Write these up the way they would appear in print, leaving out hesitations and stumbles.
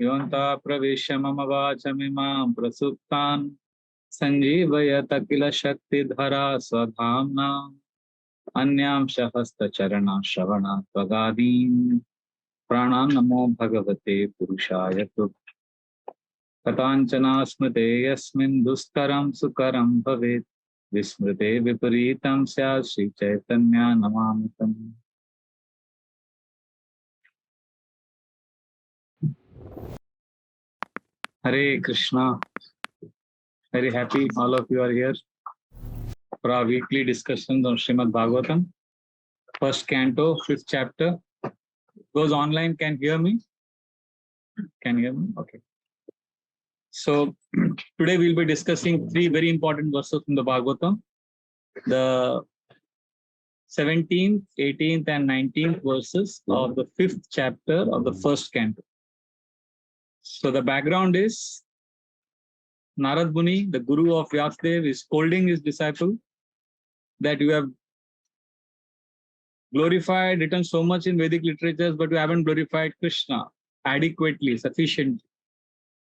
Yonta pravesya mama vachamimam prasuptan sanjeevayata kila shakti dhara swadhamna anyam shahasta charana shravana tvagadim pranam namo bhagavate purushaya tu katanchana smrite yasmin duskaram sukaram bhavet vismrite viparitam syat Sri Chaitanya namamitam. Hare Krishna. Very happy all of you are here for our weekly discussions on Srimad Bhagavatam. First canto, fifth chapter. Those online can hear me? Can hear me? Okay. So today we'll be discussing three very important verses from the Bhagavatam. The 17th, 18th and 19th verses of the fifth chapter of the first canto. So the background is Narad Muni, the guru of Vyasadeva, is scolding his disciple that you have glorified, written so much in Vedic literatures, but you haven't glorified Krishna adequately, sufficiently.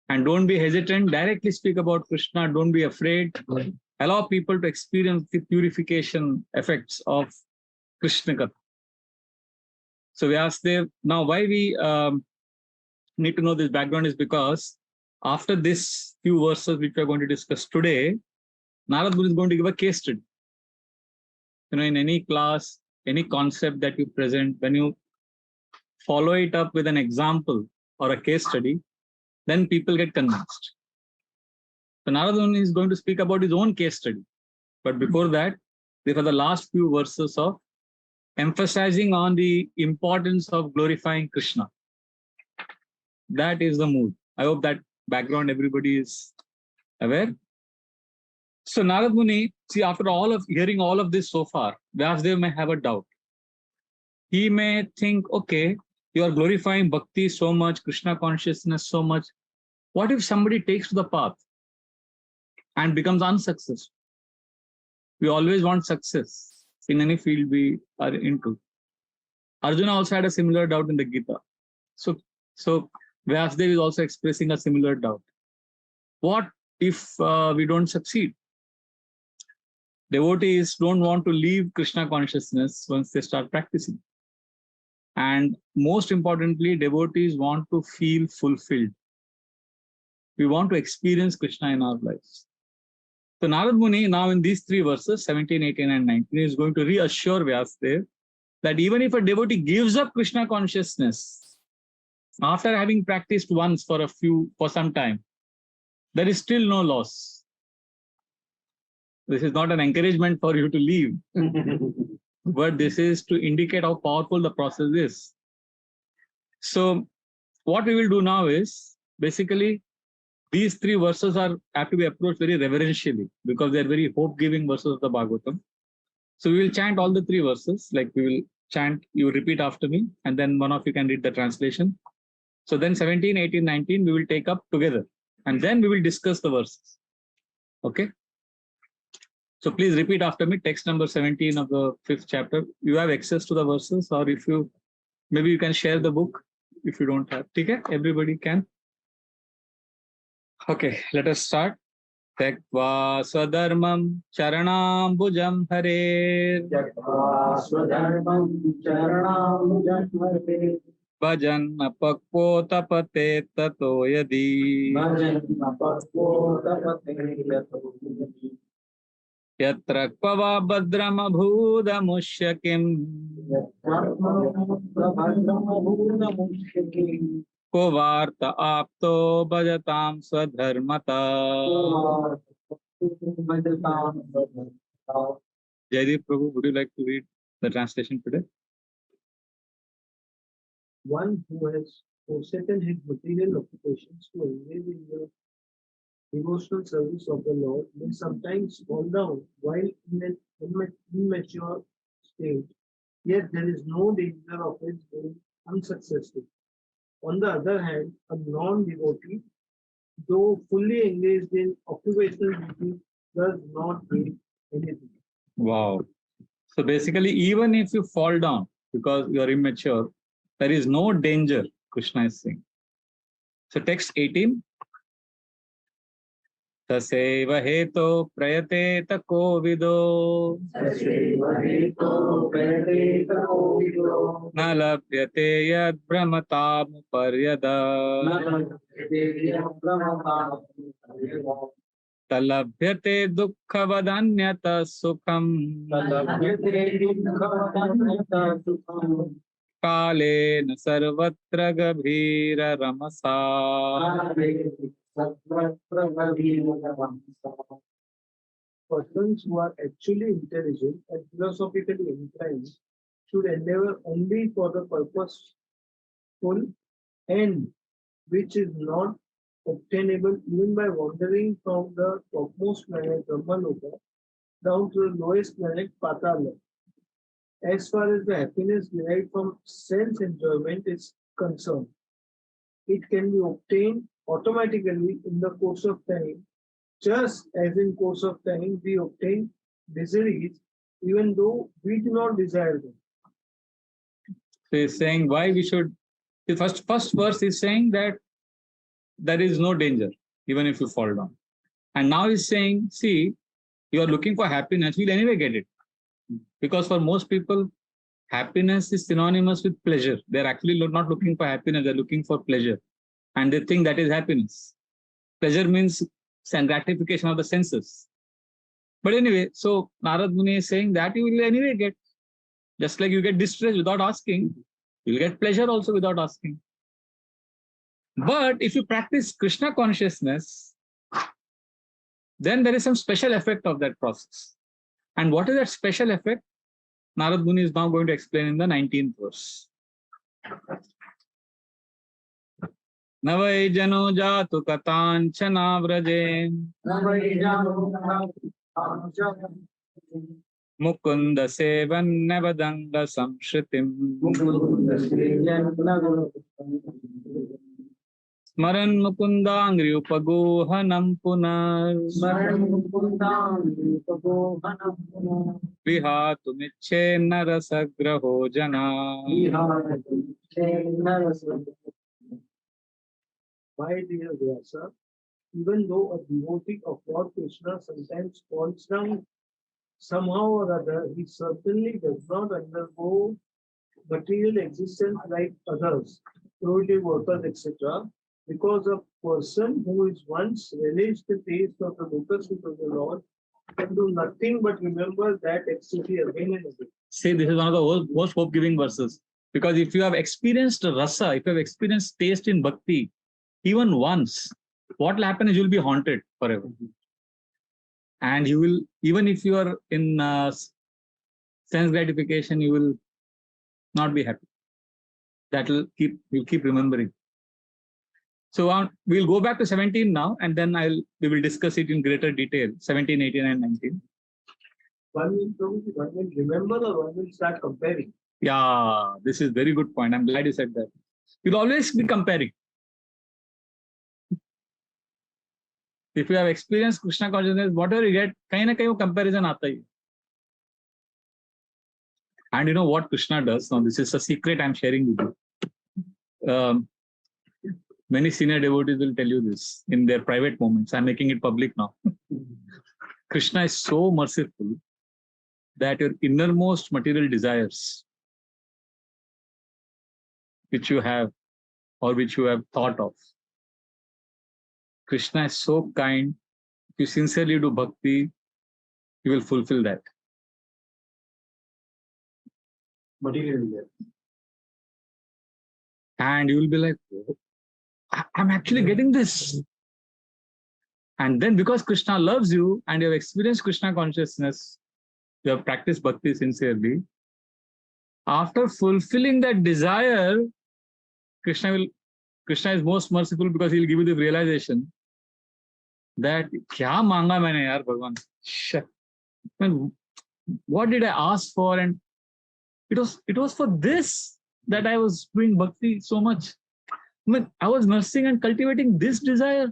And don't be hesitant, directly speak about Krishna, don't be afraid. Allow people to experience the purification effects of Krishna Katha. So Vyasadeva, now why we need to know this background is because after this few verses which we are going to discuss today, Narad Muni is going to give a case study. In any class, any concept that you present, when you follow it up with an example or a case study, then people get convinced. So Narad Muni is going to speak about his own case study. But before that, these are the last few verses of emphasizing on the importance of glorifying Krishna. That is the mood. I hope that background everybody is aware. So Narad Muni, see, after hearing all of this so far, Vyasadeva may have a doubt. He may think, okay, you are glorifying Bhakti so much, Krishna consciousness so much. What if somebody takes to the path and becomes unsuccessful? We always want success in any field we are into. Arjuna also had a similar doubt in the Gita. So Vyasadeva is also expressing a similar doubt. What if we don't succeed? Devotees don't want to leave Krishna consciousness once they start practicing. And most importantly, devotees want to feel fulfilled. We want to experience Krishna in our lives. So Narad Muni, now in these three verses, 17, 18 and 19, is going to reassure Vyasadeva that even if a devotee gives up Krishna consciousness, after having practiced once for some time, there is still no loss. This is not an encouragement for you to leave, but this is to indicate how powerful the process is. So what we will do now is, basically, these three verses have to be approached very reverentially because they are very hope-giving verses of the Bhagavatam. So we will chant all the three verses, like we will chant, you repeat after me, and then one of you can read the translation. So then 17, 18, 19, we will take up together, and then we will discuss the verses. Okay? So please repeat after me, text number 17 of the fifth chapter. You have access to the verses, or maybe you can share the book if you don't have. Okay? Everybody can. Okay, let us start. Tektva swadharmam charanambujam hare. Bhajan apakpo tapate tato yadi. Yatra kvava bhadram abhudamushyakim. Ko varta apto bhajatam swadharmata. Jaideep Prabhu, would you like to read the translation today? One who has forsaken his material occupations to engage in the devotional service of the Lord may sometimes fall down while in an immature state, yet there is no danger of it being unsuccessful. On the other hand, a non-devotee, though fully engaged in occupational duty, does not gain anything. Wow. So basically, even if you fall down because you are immature, there is no danger, Krishna is saying. So text 18. Taseva heto prayateta kovido na labhyate yad brahmatam paryada talabhyate dukkhavadanyata sukham kalena sarvatra gabhira ramasa. Persons who are actually intelligent and philosophically inclined should endeavor only for the purposeful end, which is not obtainable even by wandering from the topmost planet Brahmaloka down to the lowest planet Patala. As far as the happiness derived from sense enjoyment is concerned, it can be obtained automatically in the course of time, just as in course of time we obtain miseries even though we do not desire them. So he's saying why we should. The first verse is saying that there is no danger even if you fall down, and now he's saying, see, you are looking for happiness, you'll anyway get it, because for most people, happiness is synonymous with pleasure. They're actually not looking for happiness; they're looking for pleasure, and they think that is happiness. Pleasure means gratification of the senses. But anyway, so Narad Muni is saying that you will anyway get, just like you get distress without asking, you'll get pleasure also without asking. But if you practice Krishna consciousness, then there is some special effect of that process. And what is that special effect? Narad Muni is now going to explain in the 19th verse. Navai jano jatu katanchana vrajen Mukunda sevan nevadanga samshritim Smaran mukundangri upagohanam punar Vihatumiche narasagraho jana. My dear Vyasa, even though a devotee of Lord Krishna sometimes falls down somehow or other, he certainly does not undergo material existence like others, prohibitive workers, etc., because a person who is once relished the taste of the lotus feet of the Lord can do nothing but remember that ecstasy again and again. See, this is one of the most hope-giving verses. Because if you have experienced rasa, if you have experienced taste in bhakti, even once, what will happen is you will be haunted forever. And you will, even if you are in sense gratification, you will not be happy. That will you'll keep remembering. So we'll go back to 17 now, and then we will discuss it in greater detail, 17, 18, and 19. One will remember or one will start comparing? Yeah, this is very good point. I'm glad you said that. You'll always be comparing. If you have experienced Krishna consciousness, whatever you get, kahin na kahin wo comparison aata hai. And you know what Krishna does? Now, this is a secret I'm sharing with you. Many senior devotees will tell you this in their private moments. I'm making it public now. Krishna is so merciful that your innermost material desires, which you have or which you have thought of, Krishna is so kind. If you sincerely do bhakti, you will fulfill that. Material. And you will be like, oh, I'm actually getting this. And then because Krishna loves you and you have experienced Krishna consciousness, you have practiced bhakti sincerely, after fulfilling that desire, Krishna is most merciful because he will give you the realization that kya manga maine yaar Bhagwan? What did I ask for? And it was for this that I was doing bhakti so much. I was nursing and cultivating this desire.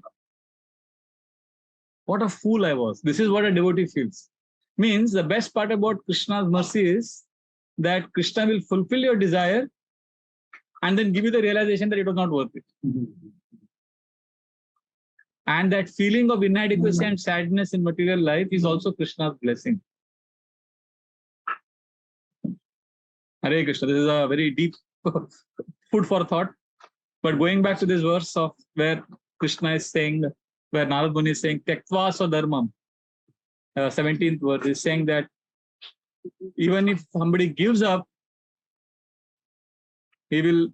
What a fool I was. This is what a devotee feels. Means the best part about Krishna's mercy is that Krishna will fulfill your desire and then give you the realization that it was not worth it. And that feeling of inadequacy and sadness in material life is also Krishna's blessing. Hare Krishna, this is a very deep food for thought. But going back to this verse of where Krishna is saying, where Narad Muni is saying, Tektva so dharmam, 17th verse is saying that even if somebody gives up, he will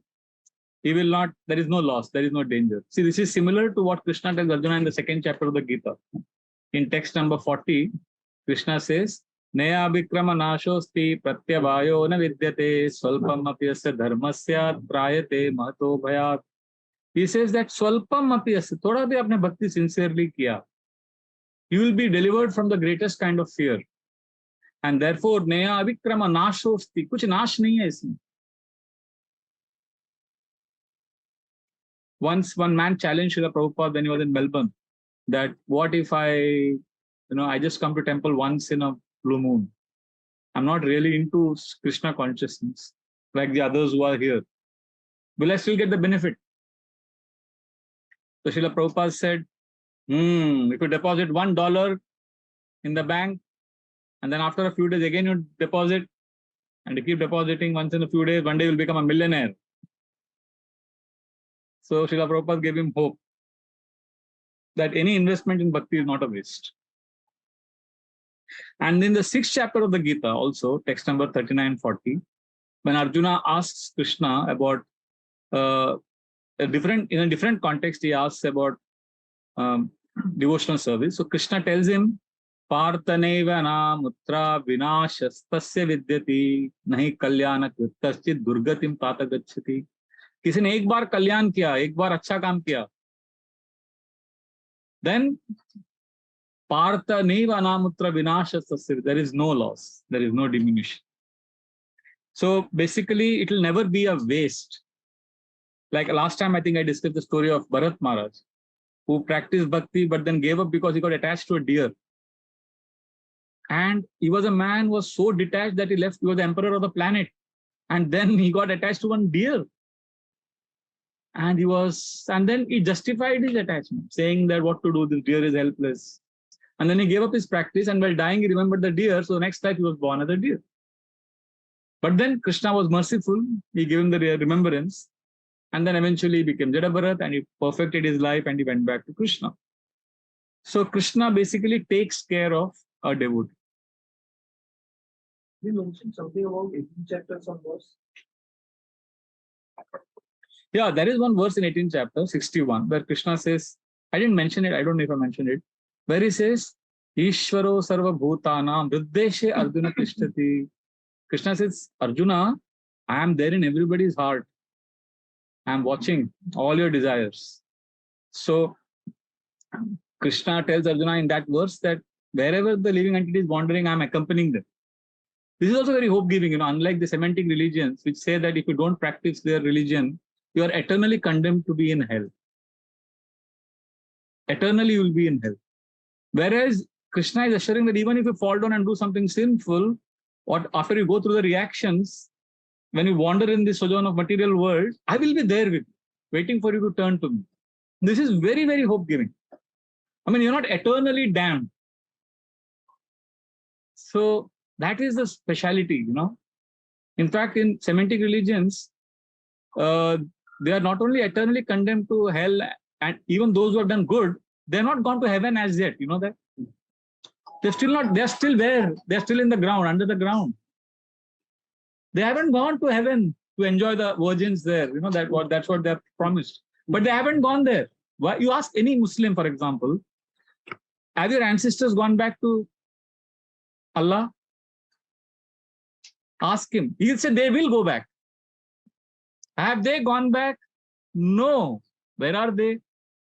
not, there is no loss, there is no danger. See, this is similar to what Krishna tells Arjuna in the 2nd chapter of the Gita. In text number 40, Krishna says, Neya Vikrama Nashosti Pratyavayo na vidyate Swalpam apyasya dharmasya prayate mahato bhayat. He says that Swalpam apyasya, thoda bhi aapne bhakti sincerely kiya, you will be delivered from the greatest kind of fear. And therefore, Neya Vikrama Nashosti, kuch nash nahi hai isme. Once one man challenged Srila Prabhupada when he was in Melbourne, that what if I just come to temple once in a blue moon. I'm not really into Krishna consciousness like the others who are here. Will I still get the benefit? So Srila Prabhupada said, if you deposit $1 in the bank, and then after a few days again you deposit, and you keep depositing once in a few days, one day you'll become a millionaire. So Srila Prabhupada gave him hope that any investment in bhakti is not a waste. And in the 6th chapter of the Gita, also, text number 39-40, when Arjuna asks Krishna about in a different context, he asks about devotional service. So Krishna tells him, Parthaneva na mutra vinashastasya vidyati nahi kalyana kritaschit durgatim tata gacchati. किसी ने एक बार कल्याण किया, एक बार अच्छा काम किया, then Partha neva namutra vinashastasya, there is no loss, there is no diminution. So basically, it will never be a waste. Like last time, I think I discussed the story of Bharat Maharaj, who practiced bhakti but then gave up because he got attached to a deer. And he was a man who was so detached that he was the emperor of the planet. And then he got attached to one deer. And then he justified his attachment, saying that what to do, this deer is helpless. And then he gave up his practice, and while dying, he remembered the deer. So next time he was born as a deer. But then Krishna was merciful. He gave him the remembrance. And then eventually he became Jada Bharat, and he perfected his life, and he went back to Krishna. So Krishna basically takes care of a devotee. You mentioned something about 18 chapters of verse. Yeah, there is one verse in 18th chapter, 61, where Krishna says, I didn't mention it, I don't know if I mentioned it, where he says, Ishvaro sarva bhutanam vriddeshe Arjuna tishtati. Krishna says, Arjuna, I am there in everybody's heart. I am watching all your desires. So Krishna tells Arjuna in that verse that wherever the living entity is wandering, I am accompanying them. This is also very hope-giving, unlike the Semitic religions, which say that if you don't practice their religion, you are eternally condemned to be in hell. Eternally you will be in hell. Whereas Krishna is assuring that even if you fall down and do something sinful, or after you go through the reactions, when you wander in the sojourn of material world, I will be there with you, waiting for you to turn to me. This is very, very hope-giving. I mean, you're not eternally damned. So that is the speciality, In fact, in Semitic religions, they are not only eternally condemned to hell, and even those who have done good, they're not gone to heaven as yet. You know that? They're still there. They're still in the ground, under the ground. They haven't gone to heaven to enjoy the virgins there. That's what they're promised. But they haven't gone there. Why? You ask any Muslim, for example, have your ancestors gone back to Allah? Ask him. He'll say they will go back. Have they gone back? No. Where are they?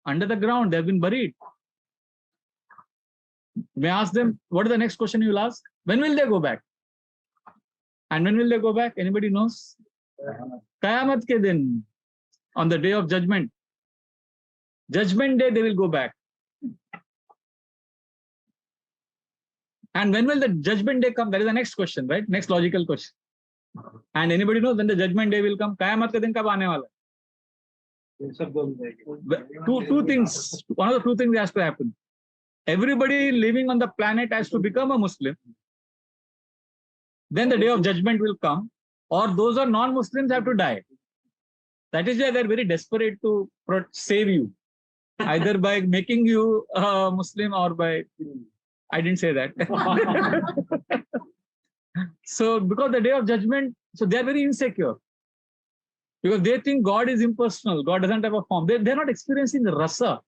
Under the ground. They've been buried. May I ask them, what is the next question you will ask? When will they go back? And when will they go back? Anybody knows? Qayamat ke din, on the day of judgment. Judgment day, they will go back. And when will the judgment day come? That is the next question, right? Next logical question. And anybody knows when the judgment day will come? Qayamat ke din kab aane wala hai? Two things. One of the two things has to happen. Everybody living on the planet has to become a Muslim. Then the day of judgment will come, or those who are non-Muslims have to die. That is why they're very desperate to save you, either by making you a Muslim or by. I didn't say that. So, because the day of judgment, so they are very insecure. Because they think God is impersonal, God doesn't have a form. They're not experiencing the rasa.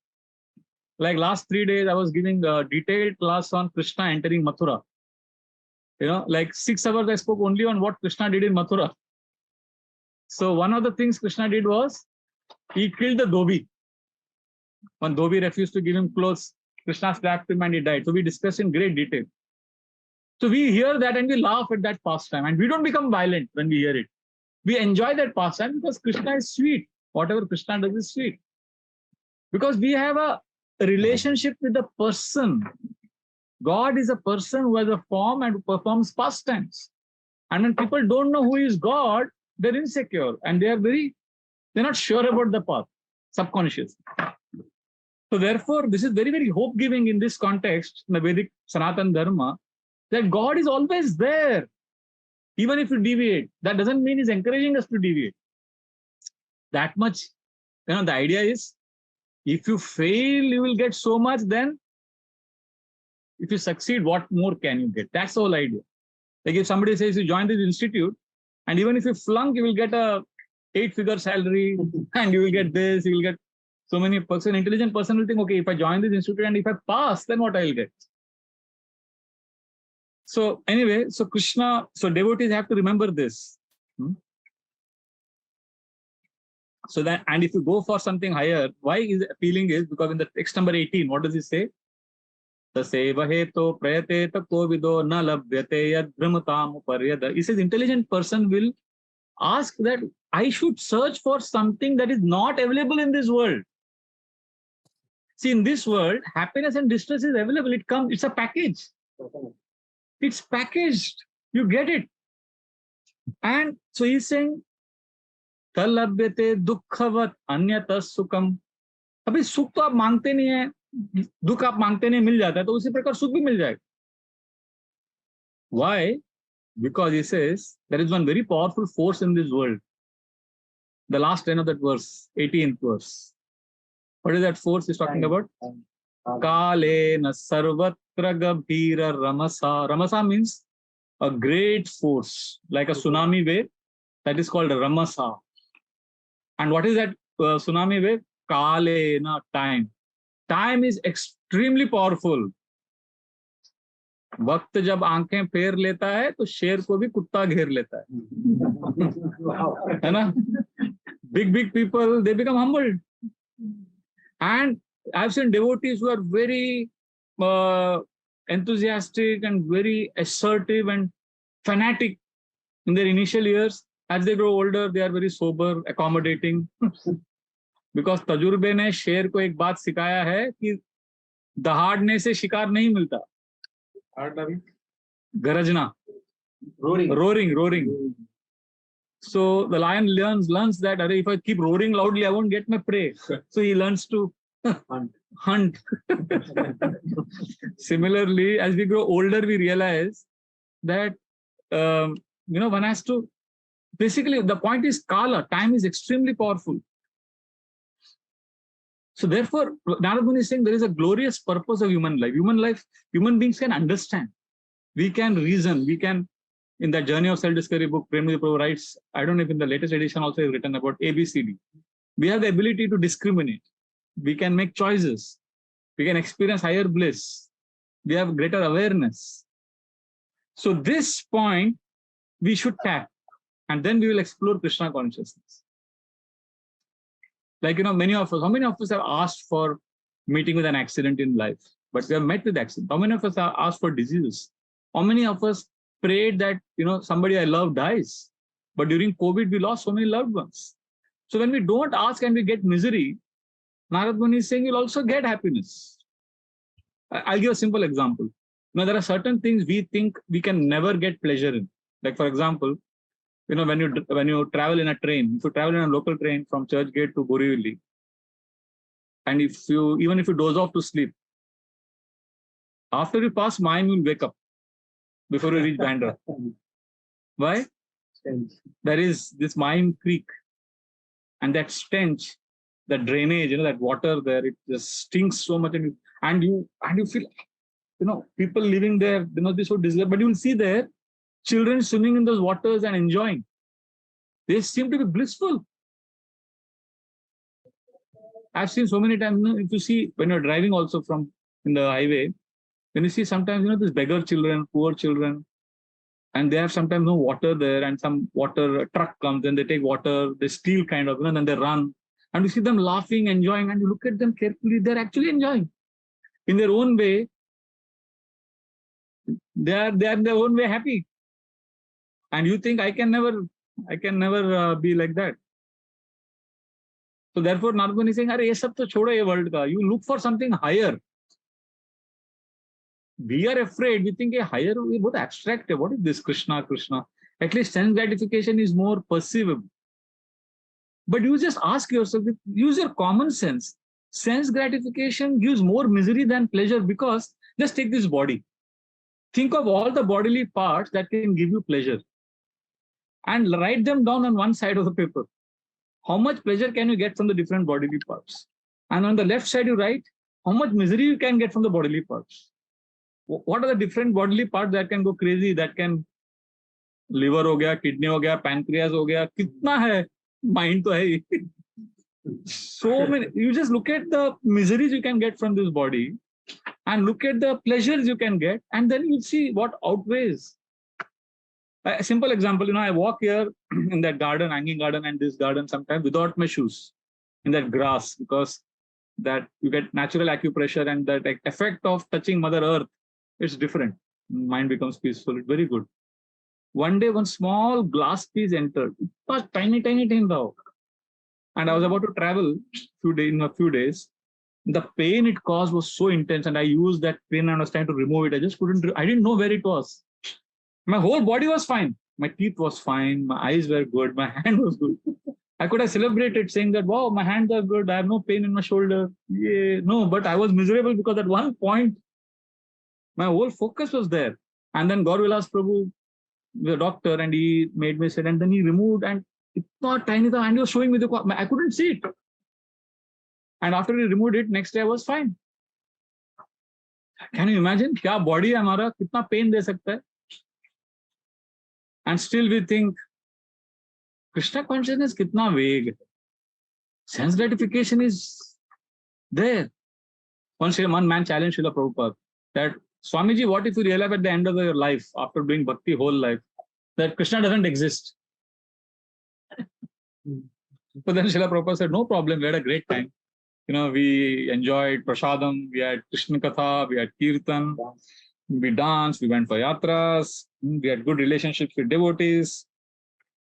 Like last 3 days, I was giving a detailed class on Krishna entering Mathura. Like 6 hours I spoke only on what Krishna did in Mathura. So one of the things Krishna did was, he killed the Dhobi. When Dhobi refused to give him clothes, Krishna slapped him and he died. So we discussed in great detail. So we hear that and we laugh at that pastime. And we don't become violent when we hear it. We enjoy that pastime because Krishna is sweet. Whatever Krishna does is sweet. Because we have a relationship with the person. God is a person who has a form and performs pastimes. And when people don't know who is God, they're insecure and they're not sure about the path, subconscious. So therefore, this is very, very hope-giving in this context, in the Vedic Sanatana Dharma, that God is always there. Even if you deviate, that doesn't mean he's encouraging us to deviate. That much, the idea is, if you fail, you will get so much, then if you succeed, what more can you get? That's the whole idea. Like if somebody says you join this institute, and even if you flunk, you will get a 8-figure salary, and you will get this, you will get so many person. Intelligent person will think, okay, if I join this institute and if I pass, then what I will get? So anyway, so Krishna, so devotees have to remember this. So that, and if you go for something higher, why is appealing is because in the text number 18, what does it say? Tasevaheto prayateta kovido na labhyate yad brahmatam uparyada. He says intelligent person will ask that I should search for something that is not available in this world. See, in this world, happiness and distress is available. It comes, it's a package. It's packaged. You get it. And so he's saying, Talabhyate dukkhavat anyatas sukham. अभी सुख तो आप मांगते नहीं है, दुख आप मांगते नहीं, मिल जाता है, तो उसी प्रकार सुख भी मिल जाएगा. Why? Because he says there is one very powerful force in this world. The last line of that verse, 18th verse. What is that force he's talking about? Kalena sarvatra gabhira ramasa. Ramasa means a great force, like a tsunami wave. That is called ramasa. And what is that tsunami wave? Kalena, time. Time is extremely powerful. वक्त जब आंखें फेर लेता है तो शेर को भी कुत्ता घेर लेता है ना? Big people, they become humbled. And I've seen devotees who are very enthusiastic and very assertive and fanatic in their initial years. As they grow older, they are very sober, accommodating. Because तजुर्बे ने शेर को एक बात सिखाया है कि दहाड़ने से शिकार नहीं मिलता. Garajna. Roaring. So the lion learns that if I keep roaring loudly, I won't get my prey. So he learns to hunt. Similarly, as we grow older, we realize that one has to. Basically, the point is kala. Time is extremely powerful. So therefore, Narad Muni is saying there is a glorious purpose of human life. Human beings can understand. We can reason. We can, in that Journey of Self-Discovery book, Premji Prabhu writes, I don't know if in the latest edition also is written about ABCD. We have the ability to discriminate. We can make choices. We can experience higher bliss. We have greater awareness. So this point, we should tap. And then we will explore Krishna consciousness. Like, many of us, how many of us have asked for meeting with an accident in life? But we have met with accident. How many of us have asked for diseases? How many of us prayed that, somebody I love dies? But during COVID, we lost so many loved ones. So when we don't ask and we get misery, Narad Muni is saying you'll also get happiness. I'll give a simple example. There are certain things we think we can never get pleasure in. Like, for example, when you travel in a train, if you travel in a local train from Churchgate to Borivali, and even if you doze off to sleep, after you pass mine, you'll wake up before you reach Bandra. Why? Stench. There is this Mine Creek, and that stench, the drainage, that water there, it just stinks so much, and you feel, people living there, they must be so deserved. But you will see there children swimming in those waters and enjoying. They seem to be blissful. I've seen so many times, if you see when you're driving also in the highway, when you see sometimes, these beggar children, poor children, and they have sometimes no water there, and some water truck comes and they take water, they steal kind of, and then they run. And you see them laughing, enjoying, and you look at them carefully, they're actually enjoying. In their own way, they are in their own way happy. And you think, I can never be like that. So therefore, Narad is saying, ye sab to chodo ye world ka. You look for something higher. We are afraid. We think higher, we both abstract. What is this Krishna? At least sense gratification is more perceivable. But you just ask yourself, use your common sense. Sense gratification gives more misery than pleasure, because just take this body. Think of all the bodily parts that can give you pleasure, and write them down on one side of the paper. How much pleasure can you get from the different bodily parts? And on the left side, you write how much misery you can get from the bodily parts. What are the different bodily parts that can go crazy, that can liver ho gaya, kidney ho gaya, pancreas ho gaya, kitna hai, mind to hai. So many. You just look at the miseries you can get from this body and look at the pleasures you can get, and then you see what outweighs. A simple example, I walk here in that garden, hanging garden, and this garden sometimes without my shoes in that grass, because that you get natural acupressure, and that effect of touching Mother Earth, it's different. Mind becomes peaceful. It's very good. One day, one small glass piece entered. It was tiny thing though. And I was about to travel in a few days. The pain it caused was so intense, and I used that pain and I was trying to remove it. I didn't know where it was. My whole body was fine. My teeth was fine. My eyes were good. My hand was good. I could have celebrated saying that, wow, my hands are good. I have no pain in my shoulder. Yeah. No, but I was miserable because at one point, my whole focus was there. And then Gaur Vilas Prabhu, the doctor, and he made me sit, and then he removed, and it's not tiny, and he was showing me I couldn't see it. And after he removed it, next day I was fine. Can you imagine? Kya body hai hamara, kitna pain de sakta hai? And still we think, Krishna consciousness kitna vague. Sense gratification is there. One man challenged Srila Prabhupada that, Swamiji, what if you realize at the end of your life, after doing bhakti whole life, that Krishna doesn't exist? But then Srila Prabhupada said, no problem, we had a great time. We enjoyed prasadam, we had Krishna Katha, we had Kirtan, we danced, we went for yatras, we had good relationships with devotees.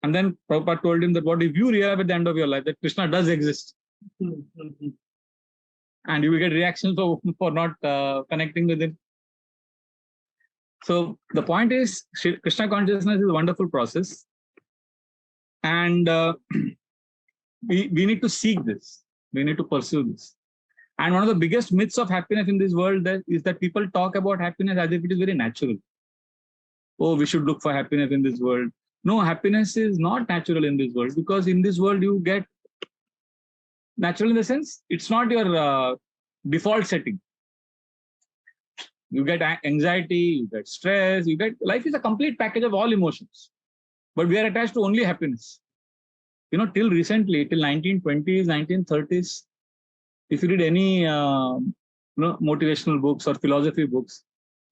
And then Prabhupada told him that, what if you realize at the end of your life that Krishna does exist? And you will get reactions for not connecting with him. So the point is, Krishna consciousness is a wonderful process. And we need to seek this. We need to pursue this. And one of the biggest myths of happiness in this world is that people talk about happiness as if it is very natural. Oh, we should look for happiness in this world. No, happiness is not natural in this world, because in this world you get natural in the sense, it's not your default setting. You get anxiety, you get stress, life is a complete package of all emotions. But we are attached to only happiness. Till recently, till 1920s, 1930s, if you read any motivational books or philosophy books,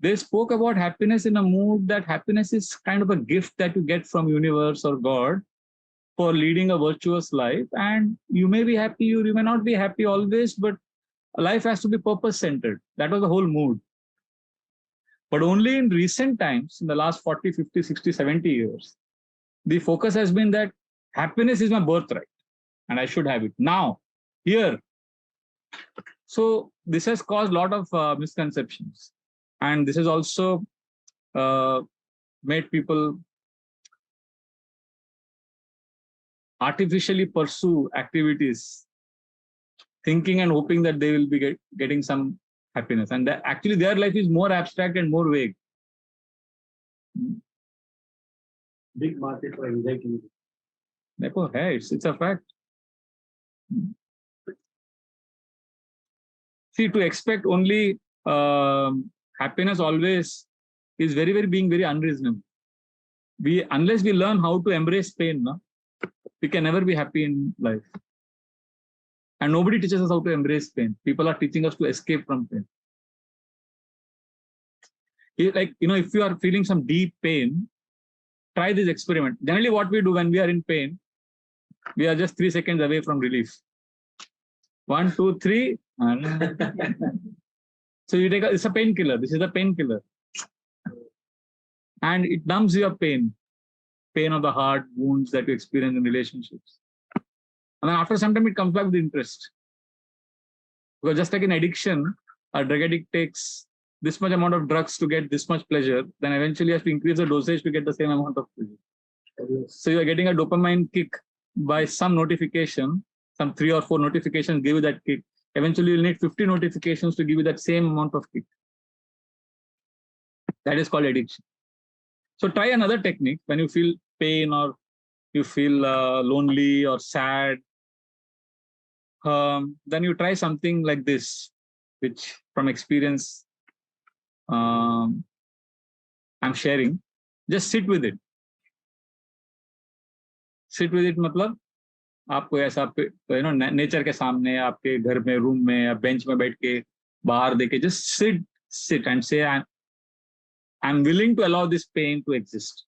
they spoke about happiness in a mood that happiness is kind of a gift that you get from universe or God for leading a virtuous life. And you may be happy, you may not be happy always, but life has to be purpose-centered. That was the whole mood. But only in recent times, in the last 40, 50, 60, 70 years, the focus has been that happiness is my birthright and I should have it now, here. So this has caused a lot of misconceptions. And this has also made people artificially pursue activities, thinking and hoping that they will be getting some happiness. And actually their life is more abstract and more vague. Big market for anxiety. Hey, it's a fact. See, to expect only happiness always is being very unreasonable. Unless we learn how to embrace pain, no, we can never be happy in life. And nobody teaches us how to embrace pain. People are teaching us to escape from pain. Like, if you are feeling some deep pain, try this experiment. Generally, what we do when we are in pain, we are just 3 seconds away from relief. 1, 2, 3. So you take it's a painkiller. This is a painkiller. And it numbs your pain of the heart, wounds that you experience in relationships. And then after some time, it comes back with interest. Because just like in addiction, a drug addict takes this much amount of drugs to get this much pleasure, then eventually has to increase the dosage to get the same amount of pleasure. So you are getting a dopamine kick by some notification, some 3 or 4 notifications give you that kick. Eventually, you'll need 50 notifications to give you that same amount of kick. That is called addiction. So try another technique when you feel pain or you feel lonely or sad. Then you try something like this, which from experience I'm sharing. Just sit with it. Sit with it मतलब आपको ऐसा nature के सामने, आपके घर में, room में या बेंच में बैठ के बाहर देखे, just sit and say I'm willing to allow this pain to exist.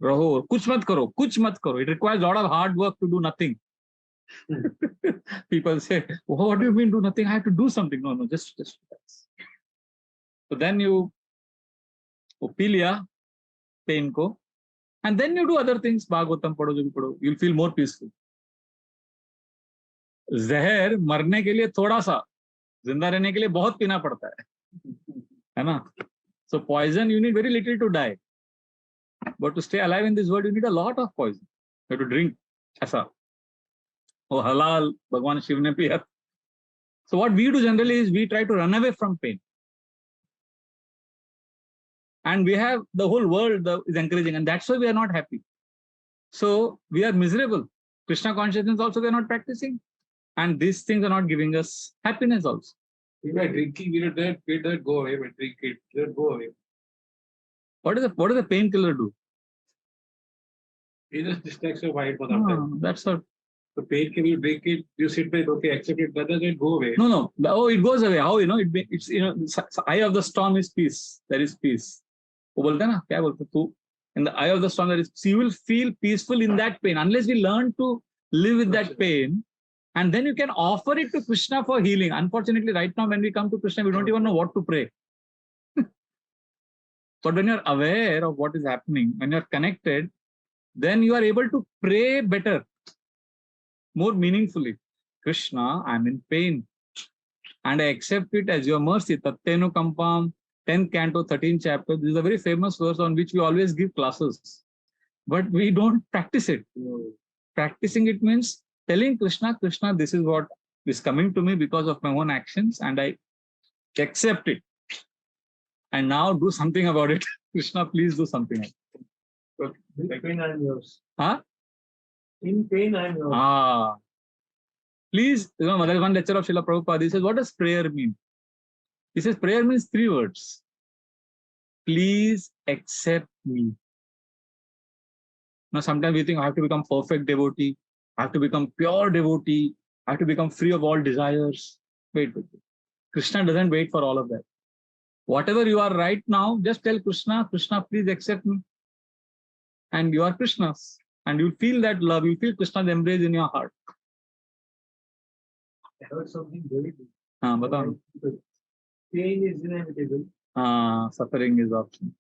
रहो, कुछ मत करो. It requires a lot of hard work to do nothing. People say, oh, what do you mean do nothing? I have to do something. No, just relax. So then you feel liya pain ko, and then you do other things. Bhagavatam padho, jo bhi padho. You'll feel more peaceful. जहर मरने के लिए थोड़ा सा, जिंदा रहने के लिए बहुत पीना पड़ता है ना? So poison, you need very little to die. But to stay alive in this world, you need a lot of poison. You have to drink. ऐसा. Oh, halal, Bhagwan Shiv ne piya. So what we do generally is we try to run away from pain. And we have the whole world is encouraging, and that's why we are not happy. So we are miserable. Krishna consciousness also we are not practicing. And these things are not giving us happiness also. We were drinking, we don't go away, but drink it, don't go away. What does the painkiller do? It just distracts your mind for that time. That's all. The pain, can you drink it? You sit there, okay, accept it, but doesn't go away. No. Oh, it goes away. How? It's eye of the storm is peace. There is peace. वो बोलता है ना, क्या बोलते तू? In the eye of the storm, there is. So you will feel peaceful in that pain unless we learn to live with that pain, and then you can offer it to Krishna for healing. Unfortunately, right now when we come to Krishna, we don't even know what to pray. But when you're aware of what is happening, when you're connected, then you are able to pray better, more meaningfully. Krishna, I'm in pain, and I accept it as your mercy. Tattenu Kampam, 10th canto, 13th chapter. This is a very famous verse on which we always give classes. But we don't practice it. Practicing it means telling Krishna, Krishna, this is what is coming to me because of my own actions, and I accept it. And now do something about it. Krishna, please do something. In pain, I am yours. Huh? In pain, I am yours. Please, there is one lecture of Srila Prabhupada. He says, what does prayer mean? He says, prayer means 3 words. Please accept me. Now, sometimes we think I have to become perfect devotee. I have to become pure devotee. I have to become free of all desires. Wait. Krishna doesn't wait for all of that. Whatever you are right now, just tell Krishna, Krishna, please accept me. And you are Krishna's. And you feel that love. You feel Krishna's embrace in your heart. I heard something very good. Batam. Pain is inevitable. Suffering is optional.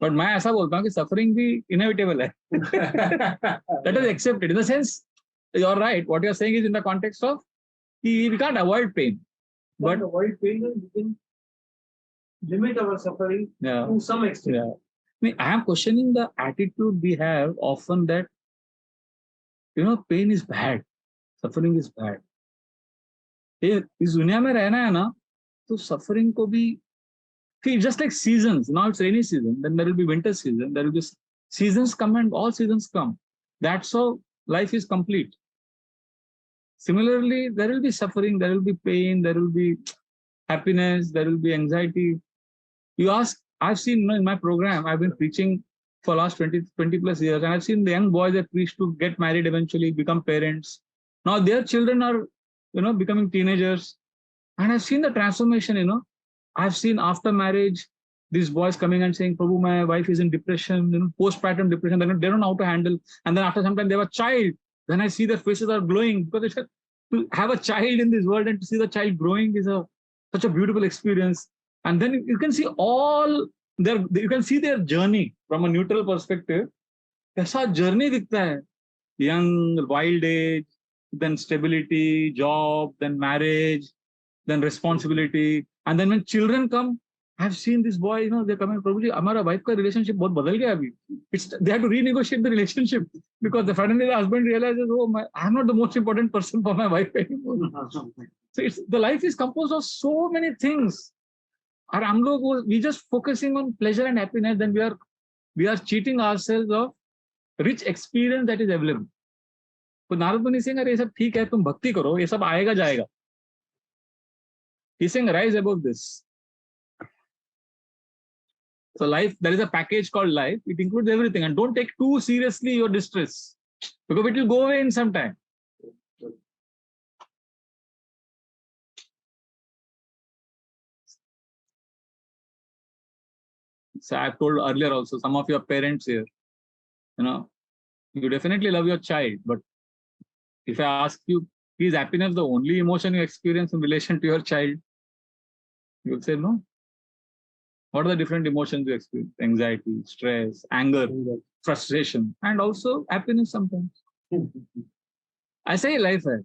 But मैं ऐसा बोलता हूँ कि suffering भी inevitable है. That is accepted. In the sense, you're right. What you're saying is in the context of we can't avoid pain. But avoid pain, we can limit our suffering to some extent. Yeah. I am questioning the attitude we have often that, pain is bad, suffering is bad. इस दुनिया में रहना है ना, तो suffering को भी, see, just like seasons. Now it's rainy season, then there will be winter season, there will be seasons come and all seasons come. That's how life is complete. Similarly, there will be suffering, there will be pain, there will be happiness, there will be anxiety. You ask, I've seen in my program, I've been preaching for last 20 plus years, and I've seen the young boys that preach to get married eventually, become parents. Now their children are, becoming teenagers. And I've seen the transformation, I've seen after marriage, these boys coming and saying, Prabhu, my wife is in depression, postpartum depression, they don't know how to handle. And then after some time they have a child. Then I see their faces are glowing, because to have a child in this world and to see the child growing is such a beautiful experience. And then you can see you can see their journey from a neutral perspective. Kaisa journey dikhta hai. Young, wild age, then stability, job, then marriage, then responsibility. And then when children come, I've seen this boy, they're coming, Prabhuji, our wife ka relationship bahut badal gaya abhi. They have to renegotiate the relationship because suddenly the husband realizes, I'm not the most important person for my wife anymore. So the life is composed of so many things. And we just focusing on pleasure and happiness, then we are cheating ourselves of rich experience that is available. So Narad Muni is saying, "Arey, sab theek hai, tum bhakti karo, ye sab aayega jayega." He's saying, rise above this. So life, there is a package called life. It includes everything. And don't take too seriously your distress, because it will go away in some time. So I've told earlier also, some of your parents here, you definitely love your child, but if I ask you, is happiness the only emotion you experience in relation to your child? You would say no. What are the different emotions you experience? Anxiety, stress, anger, frustration, and also happiness sometimes. I say life hai.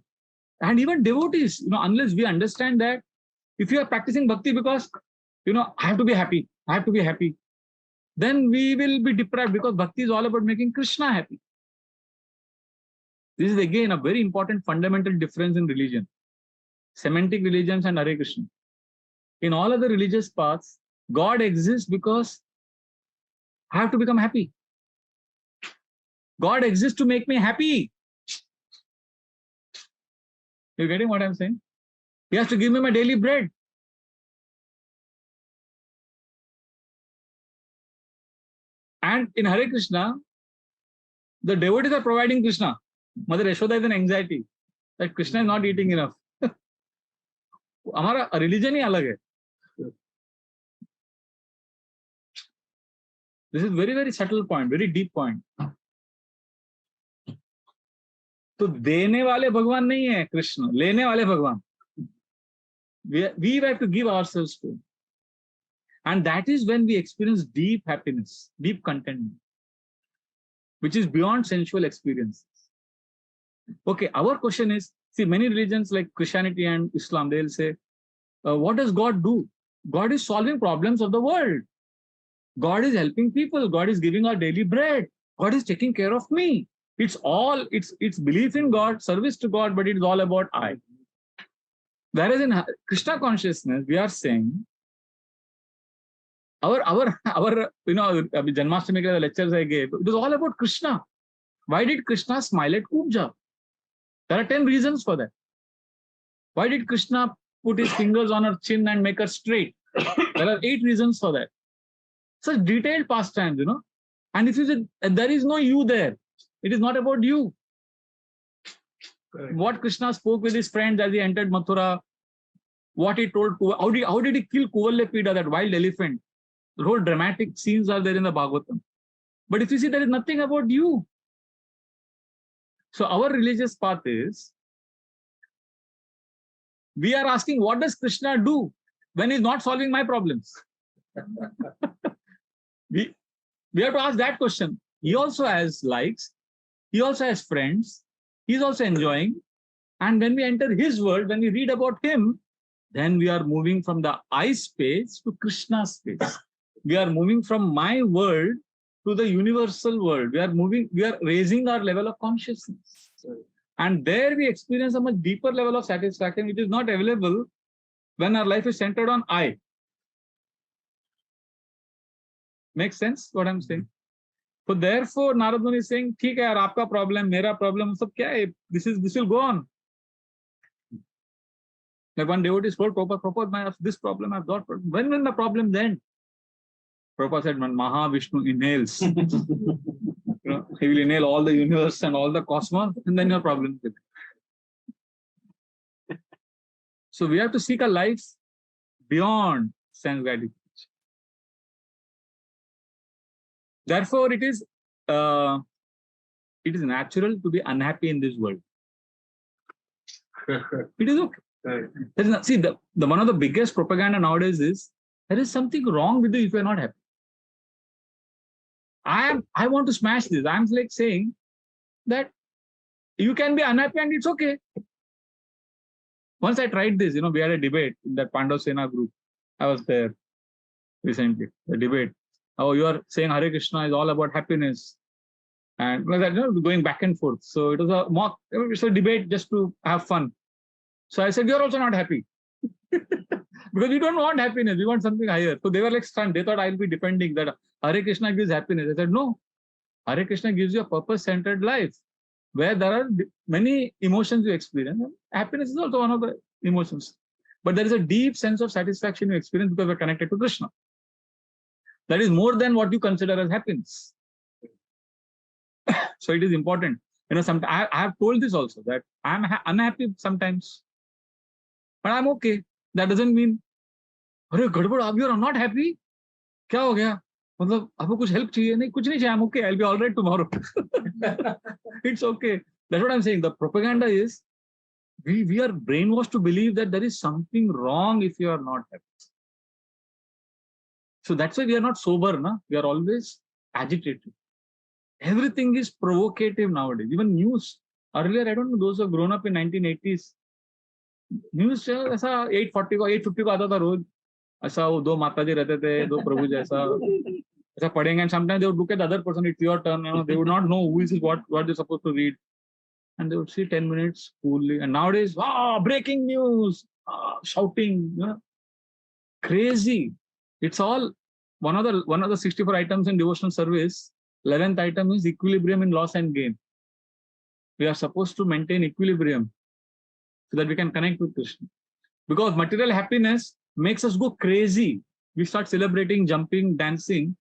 And even devotees, unless we understand that, if you are practicing bhakti because, I have to be happy, then we will be deprived, because bhakti is all about making Krishna happy. This is again a very important fundamental difference in religion. Semantic religions and Hare Krishna. In all other religious paths, God exists because I have to become happy. God exists to make me happy. You're getting what I'm saying? He has to give me my daily bread. And in Hare Krishna, the devotees are providing Krishna. Mother Yashoda is in anxiety that Krishna is not eating enough. Our religion ही अलग है. This is very, very subtle point, very deep point. तो देने वाले भगवान नहीं है कृष्ण, लेने वाले भगवान. We have to give ourselves to him. And that is when we experience deep happiness, deep contentment, which is beyond sensual experiences. Okay, our question is, see, many religions like Christianity and Islam, they'll say, what does God do? God is solving problems of the world. God is helping people. God is giving our daily bread. God is taking care of me. It's belief in God, service to God, but it's all about I. Whereas in Krishna consciousness, we are saying, our Janmashtami lectures I gave, it was all about Krishna. Why did Krishna smile at Kubja? There are 10 reasons for that. Why did Krishna put his fingers on her chin and make her straight? There are 8 reasons for that. Such detailed pastimes, And if you say, there is no you there, it is not about you. Correct. What Krishna spoke with his friends as he entered Mathura, what he told, how did he kill Kuvalepida, that wild elephant? The whole dramatic scenes are there in the Bhagavatam. But if you see, there is nothing about you. So our religious path is, we are asking, what does Krishna do when he's not solving my problems? we have to ask that question. He also has likes. He also has friends. He's also enjoying. And when we enter his world, when we read about him, then we are moving from the I space to Krishna space. We are moving from my world to the universal world. We are raising our level of consciousness. And there we experience a much deeper level of satisfaction, which is not available when our life is centered on I. Makes sense what I'm saying? So therefore, Narad Muni is saying, "ठीक है यार, आपका problem, मेरा problem, सब क्या है? This will go on." Like one devotee told Prabhupada, this problem I've got. When will the problem end? Prabhupada said, when Mahavishnu inhales, he will inhale all the universe and all the cosmos, and then your problem will. So we have to seek a life beyond sense gratification. Therefore, it is natural to be unhappy in this world. It is okay. See, the one of the biggest propaganda nowadays is there is something wrong with you if you are not happy. I want to smash this. I'm like saying that you can be unhappy and it's okay. Once I tried this, we had a debate in that Pandav Sena group. I was there recently, the debate. Oh, you are saying Hare Krishna is all about happiness. And going back and forth. So it was a mock, it's a debate just to have fun. So I said, you're also not happy. Because we don't want happiness, we want something higher. So they were like stunned. They thought I'll be defending that Hare Krishna gives happiness. I said, no. Hare Krishna gives you a purpose-centered life where there are many emotions you experience. Happiness is also one of the emotions. But there is a deep sense of satisfaction you experience because we're connected to Krishna. That is more than what you consider as happiness. So it is important. I have told this also, that I'm unhappy sometimes. But I'm okay. That doesn't mean, अरे गड़बड़, आप you're not happy? क्या हो गया? मतलब आपको कुछ help चाहिए? नहीं, कुछ नहीं चाहिए. I'm okay. I'll be all right tomorrow. It's okay. That's what I'm saying. The propaganda is we are brainwashed to believe that there is something wrong if you are not happy. So that's why we are not sober, na? We are always agitated. Everything is provocative nowadays. Even news. Earlier, I don't know, those who have grown up in 1980s, news ऐसा 850 को 850 को आता था रोज, ऐसा वो दो माता जी रहते थे, दो प्रभु जैसा ऐसा पढ़ेंगे, and sometimes they would look at the other person, it's your turn, they would not know who is what they're supposed to read, and they would see 10 minutes coolly. And nowadays, breaking news, shouting, crazy. It's all one of the 64 items in devotional service. 11th item is equilibrium in loss and gain. We are supposed to maintain equilibrium so that we can connect with Krishna. Because material happiness makes us go crazy. We start celebrating, jumping, dancing.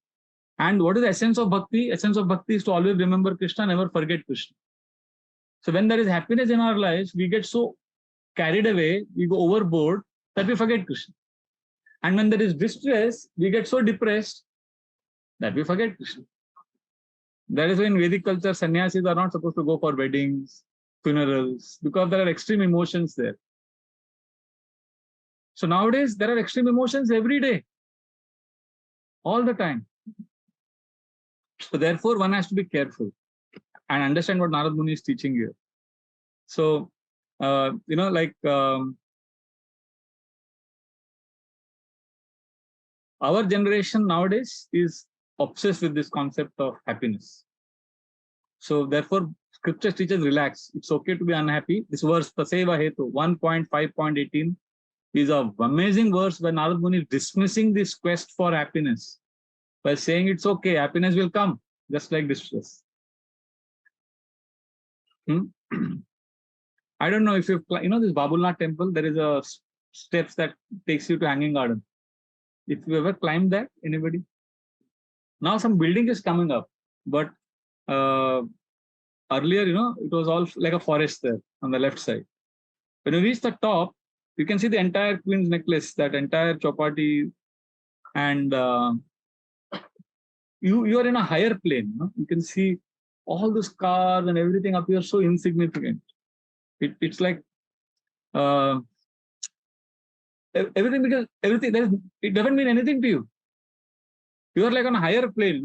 And what is the essence of bhakti? Essence of bhakti is to always remember Krishna, never forget Krishna. So when there is happiness in our lives, we get so carried away, we go overboard that we forget Krishna. And when there is distress, we get so depressed that we forget Krishna. That is why in Vedic culture, sannyasis are not supposed to go for weddings, funerals, because there are extreme emotions there. So nowadays, there are extreme emotions every day, all the time. So therefore, one has to be careful and understand what Narad Muni is teaching here. So, our generation nowadays is obsessed with this concept of happiness. So therefore, scripture teaches relax. It's okay to be unhappy. This verse, Taseva Hetu, 1.5.18, is an amazing verse where Narad Muni is dismissing this quest for happiness by saying it's okay, happiness will come, just like distress. I don't know if you've, this Babulnath temple, there is a steps that takes you to Hanging Garden. If you ever climbed that, anybody? Now some building is coming up, but earlier, it was all like a forest there on the left side. When you reach the top, you can see the entire Queen's necklace, that entire chopati, and you are in a higher plane. You can see all those cars and everything up here so insignificant. It's like everything, because everything it doesn't mean anything to you. You are like on a higher plane,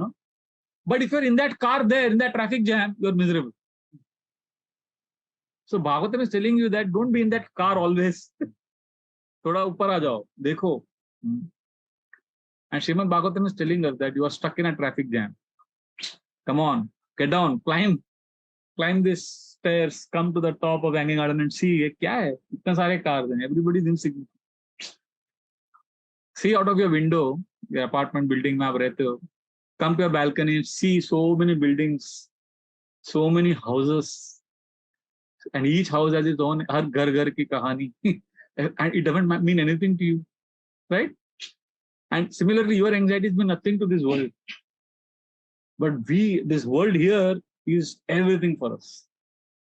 But if you're in that car there, in that traffic jam, you're miserable. So Bhagavatam is telling you that don't be in that car always. Thoda upar aa jao, dekho. And Srimad Bhagavatam is telling us that you are stuck in a traffic jam. Come on, get down, climb this stairs, come to the top of hanging garden and see, ये क्या है? इतने सारे cars हैं. Everybody is insignificant. See out of your window, your apartment building में आप रहते हो. Come to your balcony and see so many buildings, so many houses, and each house has its own हर घर की कहानी, and it doesn't mean anything to you, right? And similarly, your anxieties mean nothing to this world. But this world here is everything for us.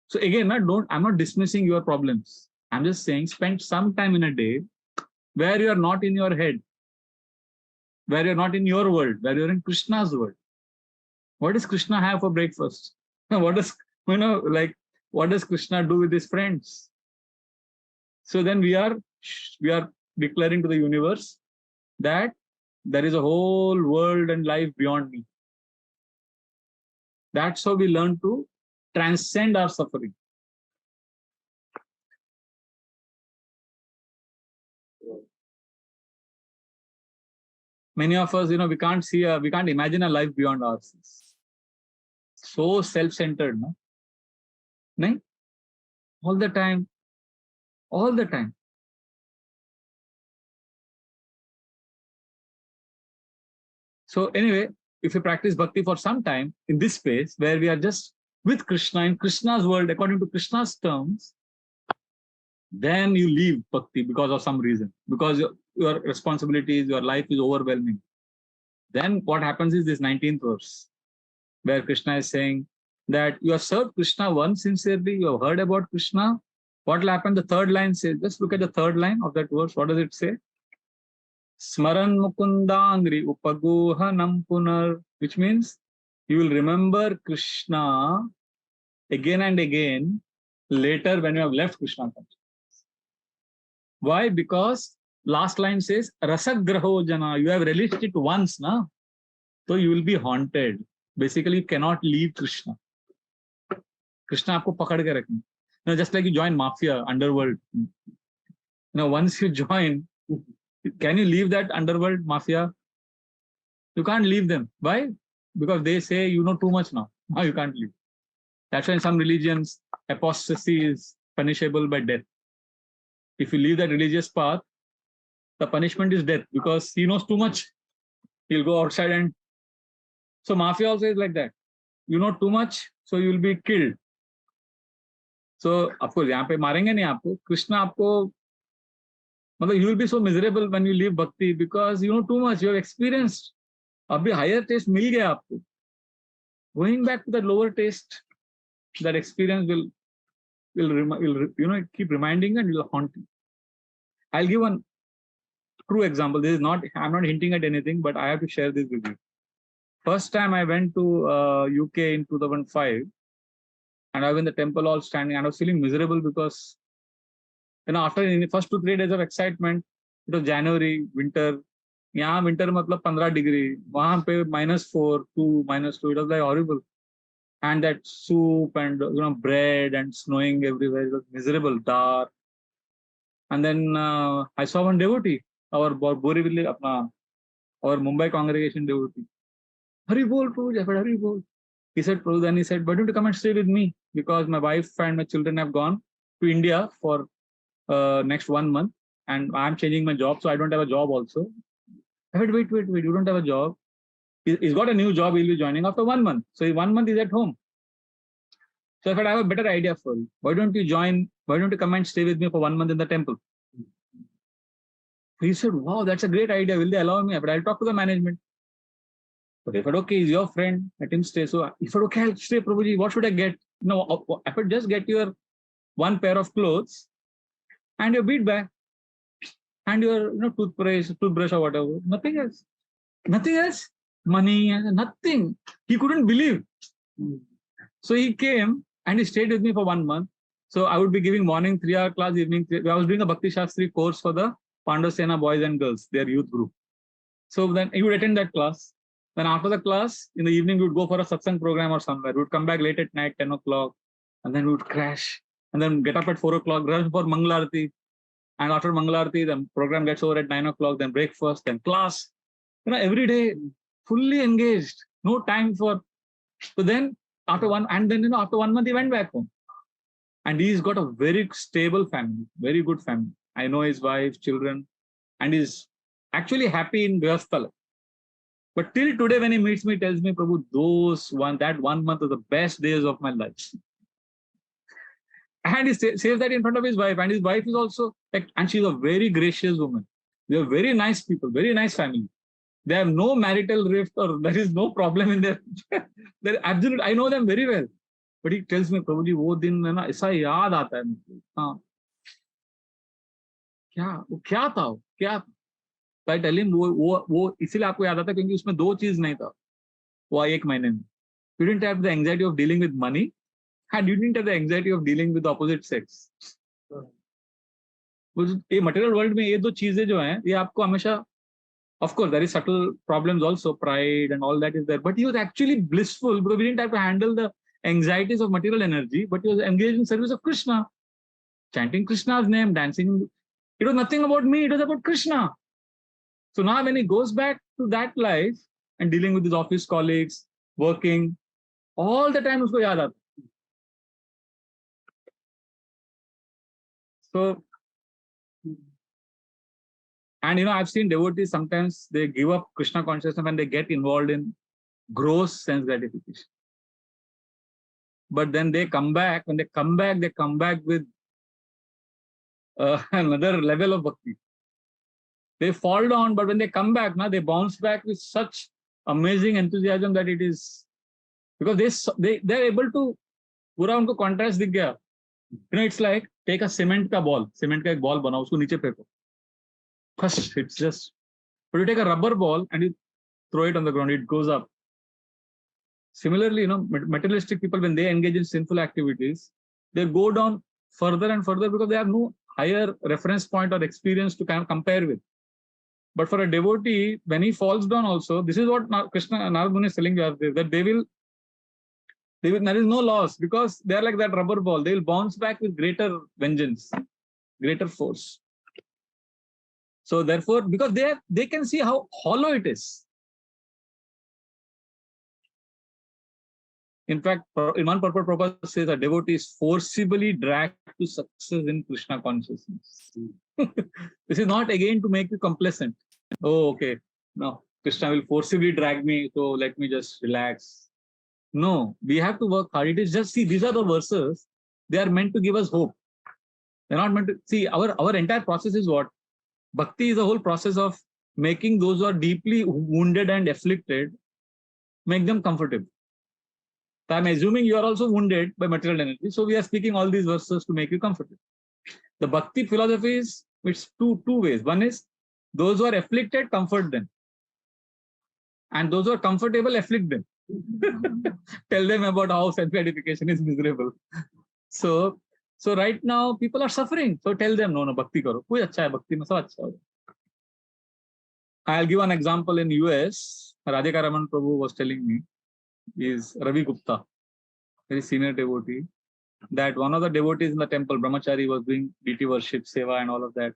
So again, I'm not dismissing your problems. I'm just saying spend some time in a day where you are not in your head, where you're not in your world, where you're in Krishna's world. What does Krishna have for breakfast? What does, what does Krishna do with his friends? So then we are declaring to the universe that there is a whole world and life beyond me. That's how we learn to transcend our suffering. Many of us, we can't imagine a life beyond ourselves. So self-centered, no? No? All the time. So anyway, if you practice bhakti for some time in this space where we are just with Krishna in Krishna's world, according to Krishna's terms, then you leave bhakti because of some reason, because your responsibilities, your life is overwhelming. Then what happens is this 19th verse, where Krishna is saying that you have served Krishna once sincerely, you have heard about Krishna. What will happen? The third line says, just look at the third line of that verse. What does it say? Smaran mukundangri upagohanam punar, which means you will remember Krishna again and again later when you have left Krishna consciousness. Why? Because last line says rasagraho jana, you have relished it once, na? So you will be haunted. Basically, you cannot leave Krishna. Krishna आपको पकड़ के रखना. Just like you join mafia, underworld. Once you join, can you leave that underworld mafia? You can't leave them. Why? Because they say you know too much now. Now you can't leave. That's why in some religions, apostasy is punishable by death. If you leave that religious path, the punishment is death because he knows too much. He'll go outside and... So mafia also is like that. You know too much, so you will be killed. So of course, यहाँ पे मारेंगे नहीं आपको. Krishna आपको, मतलब you will be so miserable when you leave bhakti because you know too much. You have experienced. अभी higher taste मिल गया आपको. Going back to that lower taste, that experience will keep reminding and will haunt you. I'll give one true example. This is not, I'm not hinting at anything, but I have to share this with you. First time I went to UK in 2005, and I was in the temple hall standing, and I was feeling miserable because, after the first 2-3 days of excitement, it was January, winter. यहाँ winter मतलब 15 degree, वहाँ पे -4, -2, it was like horrible. And that soup and bread and snowing everywhere, it was miserable, dark. And then I saw one devotee, our Borivali, our Mumbai congregation devotee. Hari bol, Prabhuji. I said, Hari bol. He said, Prabhu, then he said, why don't you come and stay with me? Because my wife and my children have gone to India for next 1 month, and I'm changing my job, so I don't have a job also. I said, wait, you don't have a job. He's got a new job, he'll be joining after 1 month. So 1 month he's at home. So I said, I have a better idea for you. Why don't you come and stay with me for 1 month in the temple? He said, wow, that's a great idea. Will they allow me? But I'll talk to the management. But I said, okay, he's your friend, let him stay. So he said, okay, I'll stay, Prabhuji. What should I get? No, I said, just get your 1 pair of clothes and your bead bag and your toothbrush or whatever. Nothing else. Money, nothing. He couldn't believe. So he came and he stayed with me for 1 month. So I would be giving morning 3-hour class, evening 3. I was doing a Bhakti Shastri course for the Pandavasena boys and girls, their youth group. So then he would attend that class. Then after the class, in the evening, we would go for a satsang program or somewhere. We would come back late at night, 10 o'clock, and then we would crash. And then get up at 4 o'clock, rush for Mangalarti. And after Mangalarti, the program gets over at 9 o'clock, then breakfast, then class. Every day, fully engaged. No time for So then after 1 month he went back home. And he's got a very stable family, very good family. I know his wife, children, and he's actually happy in Grihastha. But till today, when he meets me, he tells me, Prabhu, that 1 month was the best days of my life. And he says that in front of his wife. And his wife is also, and she's a very gracious woman. They are very nice people, very nice family. They have no marital rift or there is no problem in their. They're absolute. I know them very well. But he tells me, Prabhuji, वो दिन है ना ऐसा याद आता है मुझे. हाँ. क्या था वो? क्या? So I tell him वो इसीलिए आपको याद आता है क्योंकि उसमें 2 चीज नहीं था. वो 1 महीने में. You didn't have the anxiety of dealing with money, and you didn't have the anxiety of dealing with the opposite sex. ये material world में ये 2 चीजें जो हैं, ये आपको हमेशा. Of course, there is subtle problems also, pride and all that is there. But he was actually blissful because we didn't have to handle the anxieties of material energy, but he was engaged in service of Krishna, chanting Krishna's name, dancing. It was nothing about me, it was about Krishna. So now when he goes back to that life and dealing with his office colleagues, working, all the time usko yaad aata. So, and I've seen devotees, sometimes they give up Krishna consciousness when they get involved in gross sense gratification. But then they come back, when they come back with another level of bhakti. They fall down, but when they come back, they bounce back with such amazing enthusiasm that it is, because they're able to, पूरा उनको contrast दिख गया. It's like, take a cement ka ball, cement ka ek ball बनाओ, उसको नीचे फेंको. First, it's just, but you take a rubber ball and you throw it on the ground, it goes up. Similarly, materialistic people, when they engage in sinful activities, they go down further and further because they have no higher reference point or experience to kind of compare with. But for a devotee, when he falls down also, this is what Krishna Narad Muni is telling us, that there is no loss because they are like that rubber ball. They will bounce back with greater vengeance, greater force. So therefore, because they can see how hollow it is. In fact, in one purport, Prabhupada says a devotee is forcibly dragged to success in Krishna consciousness. This is not again to make you complacent. Oh, okay. No, Krishna will forcibly drag me, so let me just relax. No, we have to work hard. It is just, see, these are the verses. They are meant to give us hope. They're not meant to, see, our entire process is what? Bhakti is the whole process of making those who are deeply wounded and afflicted, make them comfortable. So I'm assuming you are also wounded by material energy. So we are speaking all these verses to make you comfortable. The Bhakti philosophy is, it's two ways. One is, those who are afflicted, comfort them. And those who are comfortable, afflict them. Tell them about how self-gratification is miserable. So right now, people are suffering. So tell them, no, Bhakti karo. Koi acha hai, Bhakti mein sab acha hai. I'll give an example in US. Radhika Raman Prabhu was telling me, is Ravi Gupta, very senior devotee, that one of the devotees in the temple, Brahmachari, was doing deity worship, seva and all of that.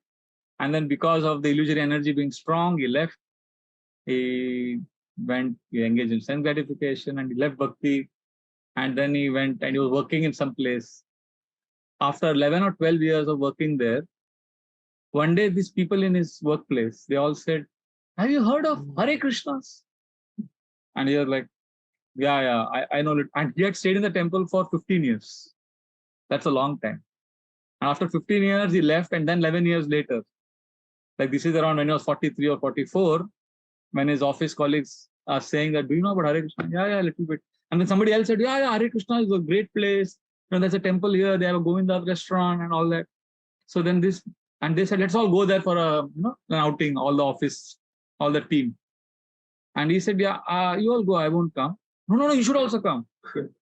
And then because of the illusory energy being strong, he left. He engaged in sense gratification and he left Bhakti. And then he went and he was working in some place. After 11 or 12 years of working there, one day these people in his workplace, they all said, have you heard of Hare Krishnas? And he was like, yeah, I know it. And he had stayed in the temple for 15 years. That's a long time. And after 15 years, he left, and then 11 years later, like this is around when he was 43 or 44, when his office colleagues are saying that, do you know about Hare Krishna? Yeah, a little bit. And then somebody else said, yeah, Hare Krishna is a great place. There's a temple here, they have a Govinda restaurant and all that. So then they said, let's all go there for an outing, all the office, all the team. And he said, yeah, you all go, I won't come. No, you should also come.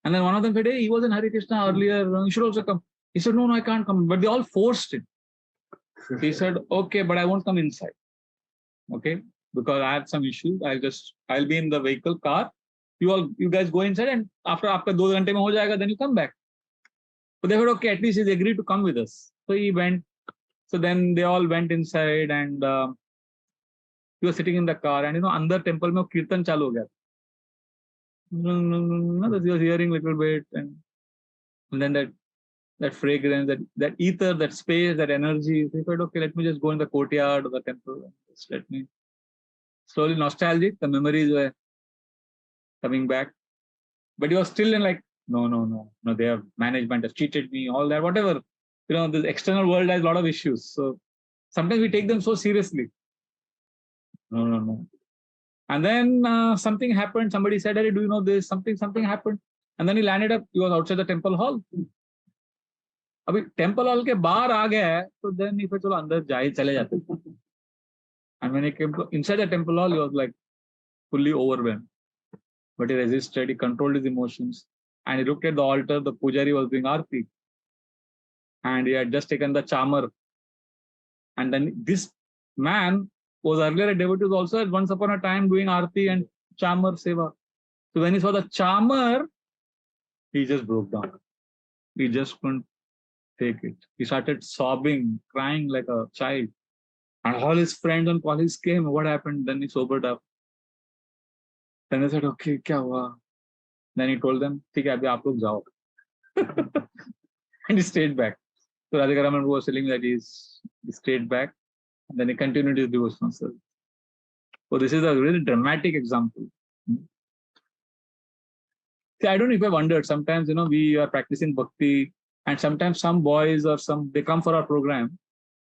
And then one of them said, hey, he was in Hare Krishna earlier, you should also come. He said, no, I can't come. But they all forced him. He said, okay, but I won't come inside. Okay, because I have some issues. I'll be in the vehicle, car. You guys go inside, and after 2 ghante mein ho jayega, then you come back. But they said, okay, at least he's agreed to come with us. So he went. So then they all went inside, and he was sitting in the car, and andar temple mein kirtan chalu ho gaya. That he was hearing a little bit, and then that fragrance, that ether, that space, that energy. He said, okay, let me just go in the courtyard of the temple. And just let me slowly nostalgic. The memories were coming back, but he was still in like, no. Their management has cheated me, all that, whatever. The external world has a lot of issues. So sometimes we take them so seriously. No. And then something happened. Somebody said, hey, do you know this? Something happened. And then he landed up, he was outside the temple hall. अभी temple hall के बाहर आ गया है तो then फिर चलो अंदर जाए चले जाते and when he came to inside the temple hall he was like fully overwhelmed, but he resisted, he controlled his emotions, and he looked at the altar. The pujari was doing arti and he had just taken the chamar, and then this man was earlier a devotee, was also once upon a time doing arti and chamar seva. So when he saw the chamar, he just broke down. He just couldn't take it. He started sobbing, crying like a child. And all his friends and colleagues came. What happened? Then he sobered up. Then they said, okay, kya hua? Then he told them, ठीक है, अभी आप लोग जाओ. And he stayed back. So Radhika Raman was telling me that he stayed back. And then he continued his devotional service. So this is a really dramatic example. See, I don't know if I wondered. Sometimes, we are practicing bhakti, and sometimes some boys or they come for our program,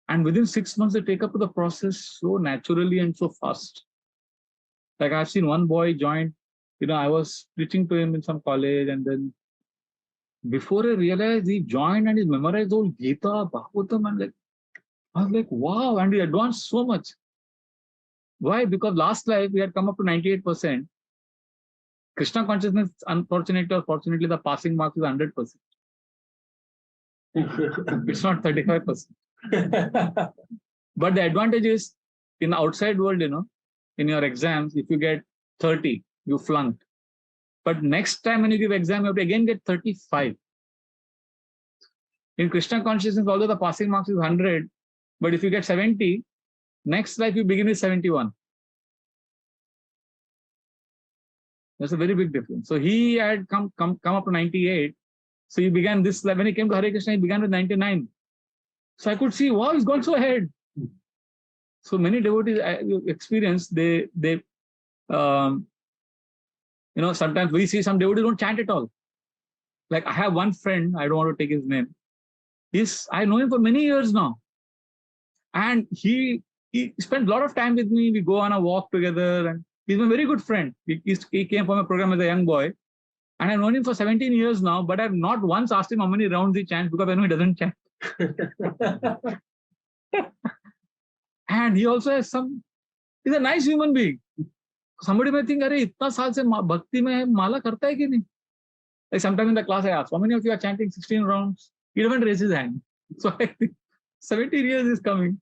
and within 6 months, they take up the process so naturally and so fast. Like I've seen one boy join, I was preaching to him in some college, and then before I realized, he joined and he memorized the whole Gita, Bhagavatam, and I was like, wow, and he advanced so much. Why? Because last life we had come up to 98%. Krishna consciousness, unfortunately or fortunately, the passing mark is 100%. It's not 35%. But the advantage is, in the outside world, in your exams, if you get 30, you flunked. But next time when you give exam, you have to again get 35. In Krishna consciousness, although the passing marks is 100, but if you get 70, next life you begin with 71. That's a very big difference. So he had come up to 98. So he began this, when he came to Hare Krishna, he began with 99. So I could see, wow, he's gone so ahead. So many devotees experience, sometimes we see some devotees don't chant at all. Like I have one friend, I don't want to take his name. I know him for many years now. And he spent a lot of time with me. We go on a walk together, and he's my very good friend. He came from a program as a young boy. And I've known him for 17 years now, but I've not once asked him how many rounds he chants because I know he doesn't chant. And he also has he's a nice human being. Somebody may think, अरे इतना साल से भक्ति में माला करता है कि नहीं? Like sometime in the class I asked, how many of you are chanting 16 rounds? He doesn't raise his hand. So I think 17 years is coming.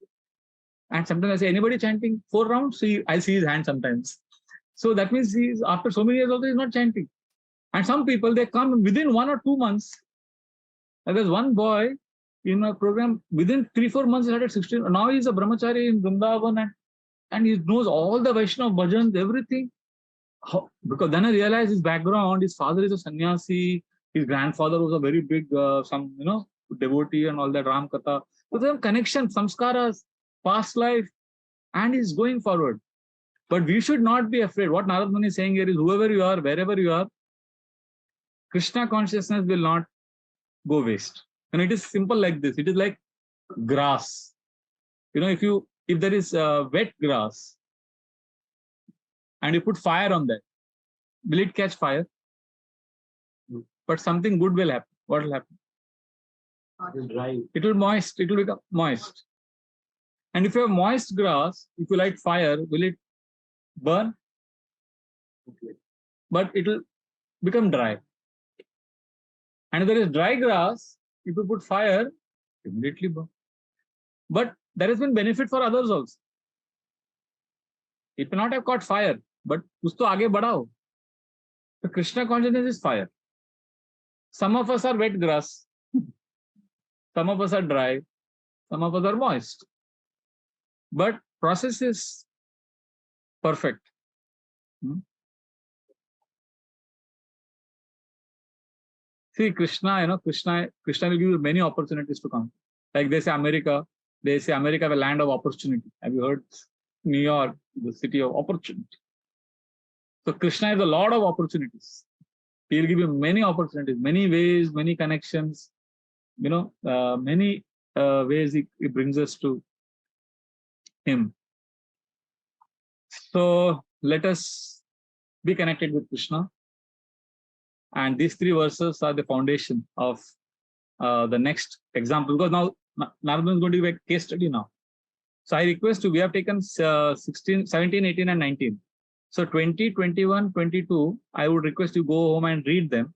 And sometimes I say, anybody chanting 4 rounds? I see his hand sometimes. So that means after so many years also he's not chanting. And some people, they come within 1 or 2 months. And there's one boy in a program, within 3-4 months, he started 16. Now he's a brahmachari in Vrindavan, and he knows all the Vaishnava bhajans, everything. Because then I realized his background, his father is a sannyasi, his grandfather was a very big, devotee and all that, Ram Katha. So there's a connection, samskaras, past life, and he's going forward. But we should not be afraid. What Narad Muni is saying here is, whoever you are, wherever you are, Krishna consciousness will not go waste. And it is simple like this. It is like grass. If there is wet grass and you put fire on that, will it catch fire? But something good will happen. What will happen? It will dry. It will moist. It will become moist. And if you have moist grass, if you light fire, will it burn? Okay. But it will become dry. And if there is dry grass, if you put fire, immediately burn. But there has been benefit for others also. It may not have caught fire, but kuch to aage badhao. The Krishna consciousness is fire. Some of us are wet grass. Some of us are dry. Some of us are moist. But process is perfect. See, Krishna will give you many opportunities to come. Like they say America the land of opportunity. Have you heard New York, the city of opportunity? So Krishna is a lot of opportunities. He will give you many opportunities, many ways, many connections, many ways he brings us to him. So let us be connected with Krishna. And these three verses are the foundation of the next example. Because now Narada is going to give a case study now. So I request you, we have taken 16, 17, 18, and 19. So 20, 21, 22, I would request you go home and read them.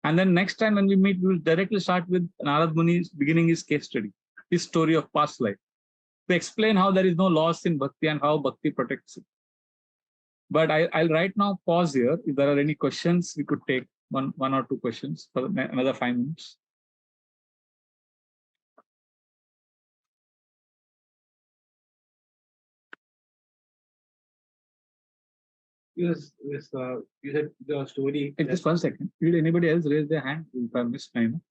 And then next time when we meet, we will directly start with Narad Muni beginning his case study, his story of past life, to explain how there is no loss in Bhakti and how Bhakti protects it. But I'll right now pause here. If there are any questions, we could take one or two questions for another 5 minutes. Yes, you said the story. Just 1 second. Did anybody else raise their hand? If I missed my name.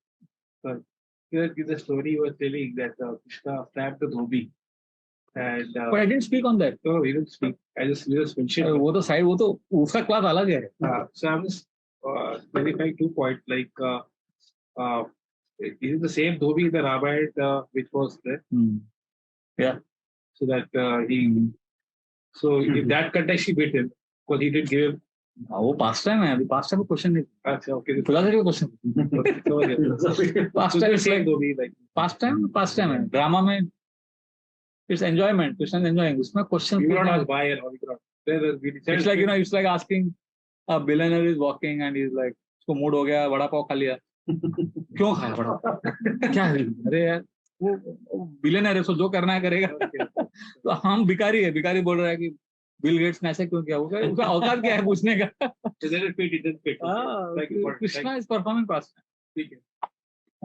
The story you were telling that Krishna slapped the dhobi. And but I didn't speak on that. No, we didn't speak. I just mentioned. वो तो side वो तो उसका class अलग है. So I'm just verifying 2 points. Like, is it the same dhobi in the Ramayana which was there? Yeah. So that So in that context, he beat him because he didn't give him. वो past time है. अभी past time का question नहीं. अच्छा, okay. Philosophy का question. Past time same dhobi like. Past time है. Drama में it's enjoyment. Krishna is enjoying. उसमें question. You cannot ask why and how you cannot. It's like it's like asking a billionaire is walking and he's like, उसको mood हो गया, वड़ा पाव खा लिया. क्यों खाया वड़ा पाव? क्या है? अरे यार वो बिलियनर है, सो जो करना है करेगा. तो हम भिखारी बोल रहा है कि बिल गेट्स ने ऐसा क्यों किया? उसका औकात क्या है पूछने का? Krishna is performing past. ठीक है.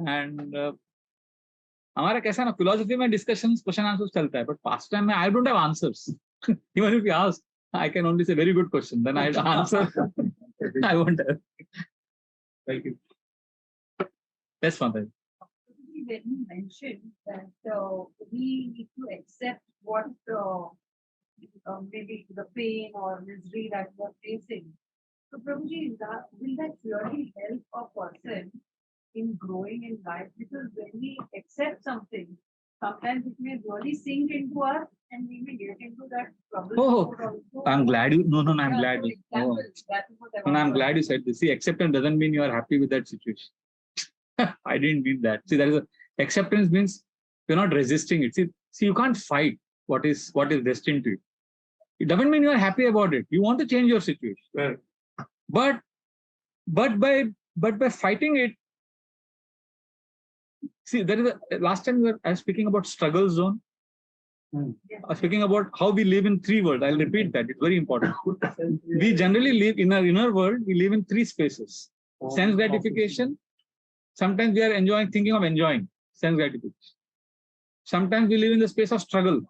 एंड हमारा कैसा ना फिलोसफी में डिस्कशंस क्वेश्चन आंसर्स चलता है, बट पास्ट टाइम में I don't have answers. Even if you ask I can only say very good question, then I'll answer. I won't have. Thank you. That's fine. When you mentioned that we need to accept what maybe the pain or misery that we're facing. So, Prabhuji, will that really help a person in growing in life? Because when we accept something, sometimes it may really sink into us and we may get into that trouble. Oh, I'm glad you. No, I'm glad. I'm glad you said this. See, acceptance doesn't mean you are happy with that situation. I didn't mean that. See, acceptance means you're not resisting it. See, you can't fight what is destined to you. It doesn't mean you are happy about it. You want to change your situation. Right. But by fighting it, see, there is last time I was speaking about struggle zone. I was speaking about how we live in 3 worlds. I'll repeat that. It's very important. We generally live in our inner world. We live in 3 spaces. Sense gratification. Sometimes we are thinking of enjoying sense gratification. Sometimes we live in the space of struggle.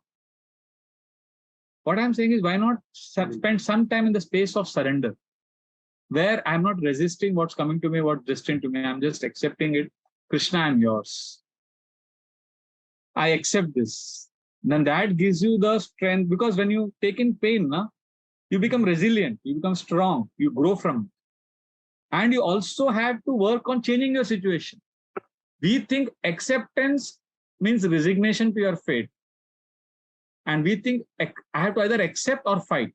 What I'm saying is, why not spend some time in the space of surrender, where I'm not resisting what's coming to me, what's destined to me. I'm just accepting it. Krishna, I'm yours. I accept this. Then that gives you the strength, because when you take in pain, you become resilient, you become strong, you grow from it. And you also have to work on changing your situation. We think acceptance means resignation to your fate. And we think I have to either accept or fight.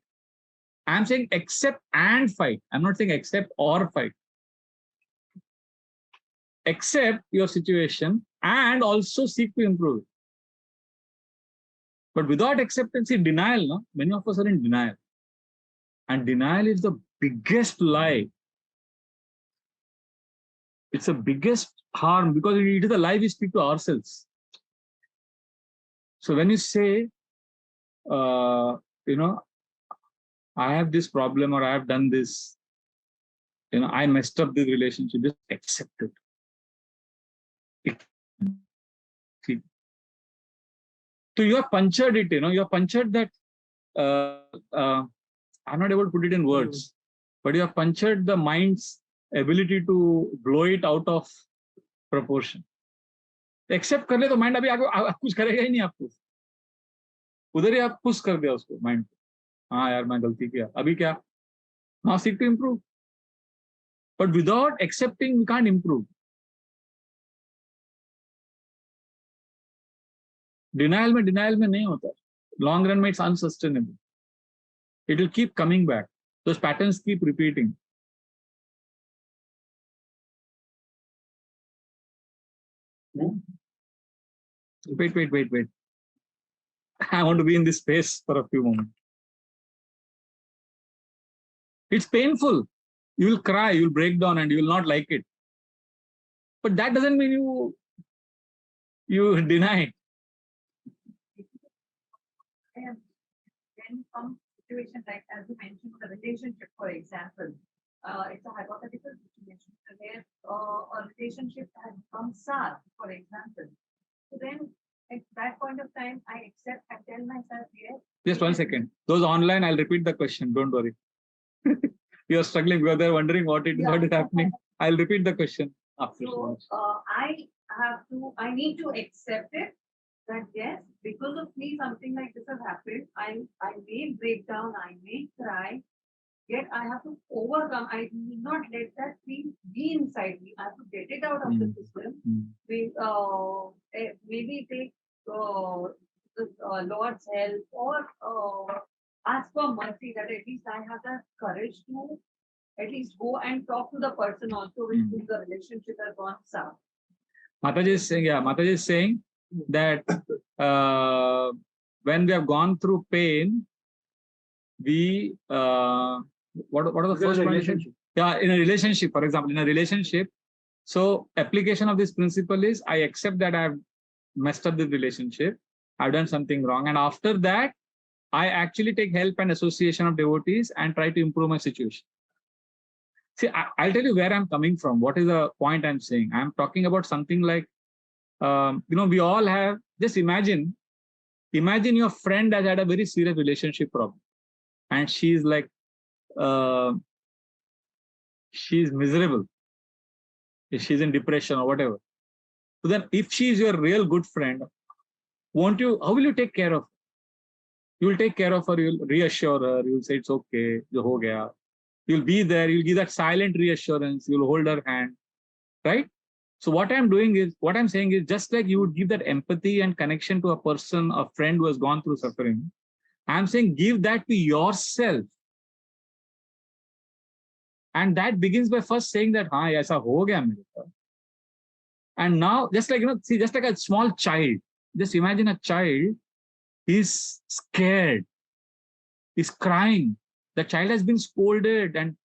I'm saying accept and fight. I'm not saying accept or fight. Accept your situation and also seek to improve it. But without acceptance, in denial, many of us are in denial. And denial is the biggest lie. It's the biggest harm, because it is the lie we speak to ourselves. So when you say, I have this problem, or I have done this, I messed up this relationship, just accept it. So you have punctured it, you have punctured that, I'm not able to put it in words, but you have punctured the mind's ability to blow it out of proportion. Accept कर ले तो mind अभी आगे कुछ करेगा ही नहीं आपको, उधर ही आप पुश कर दिया उसको mind को, हाँ यार मैं गलती किया, अभी क्या, now seek to improve. But without accepting, we can't improve. Denial में नहीं होता. Long run में it's unsustainable. It will keep coming back. Those patterns keep repeating. Wait. I want to be in this space for a few moments. It's painful. You will cry, you will break down, and you will not like it. But that doesn't mean you deny it. When some situation like, as you mentioned, the relationship, for example, it's a hypothetical situation where a relationship has become sad, for example. So then, at that point of time, I accept, I tell myself, yes. Just 1 second. Those online, I'll repeat the question. Don't worry. You're struggling because they're wondering what is happening. I'll repeat the question after. So I need to accept it that yes, because of me, something like this has happened. I may break down, I may cry, yet I have to overcome. I need not let that thing be inside me. I have to get it out of the system. Maybe take the Lord's help or ask for mercy that at least I have the courage to at least go and talk to the person also with whom the relationship has gone south. Mataji is saying that when we have gone through pain, we what are the first relationship? Yeah, in a relationship, for example, in a relationship. So application of this principle is I accept that I have messed up the relationship, I've done something wrong, and after that, I actually take help and association of devotees and try to improve my situation. See, I'll tell you where I'm coming from. What is the point I'm saying? I'm talking about something like, we all have, just imagine your friend has had a very serious relationship problem. And she's like, she's miserable. She's in depression or whatever. So then if she is your real good friend, how will you take care of her? You will take care of her, you'll reassure her, you'll say it's okay, jo ho gaya. You'll be there, you'll give that silent reassurance, you'll hold her hand, right? So what I'm saying is just like you would give that empathy and connection to a person, a friend who has gone through suffering, I'm saying give that to yourself. And that begins by first saying that, हाँ ऐसा हो गया मेरे साथ. And now, just like, just like a small child, just imagine a child, he's scared, he's crying. The child has been scolded and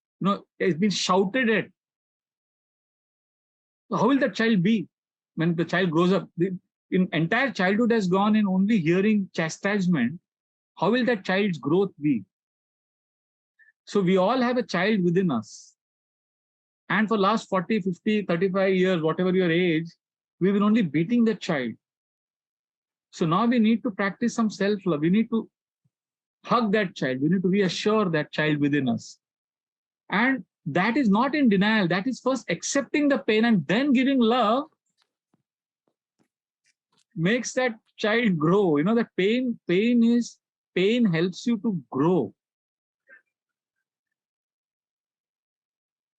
has been shouted at. So how will that child be when the child grows up? In entire childhood has gone in only hearing chastisement. How will that child's growth be? So we all have a child within us. And for last 40, 50, 35 years, whatever your age, we've been only beating the child. So now we need to practice some self-love. We need to hug that child. We need to reassure that child within us. And that is not in denial. That is first accepting the pain and then giving love makes that child grow. That pain helps you to grow.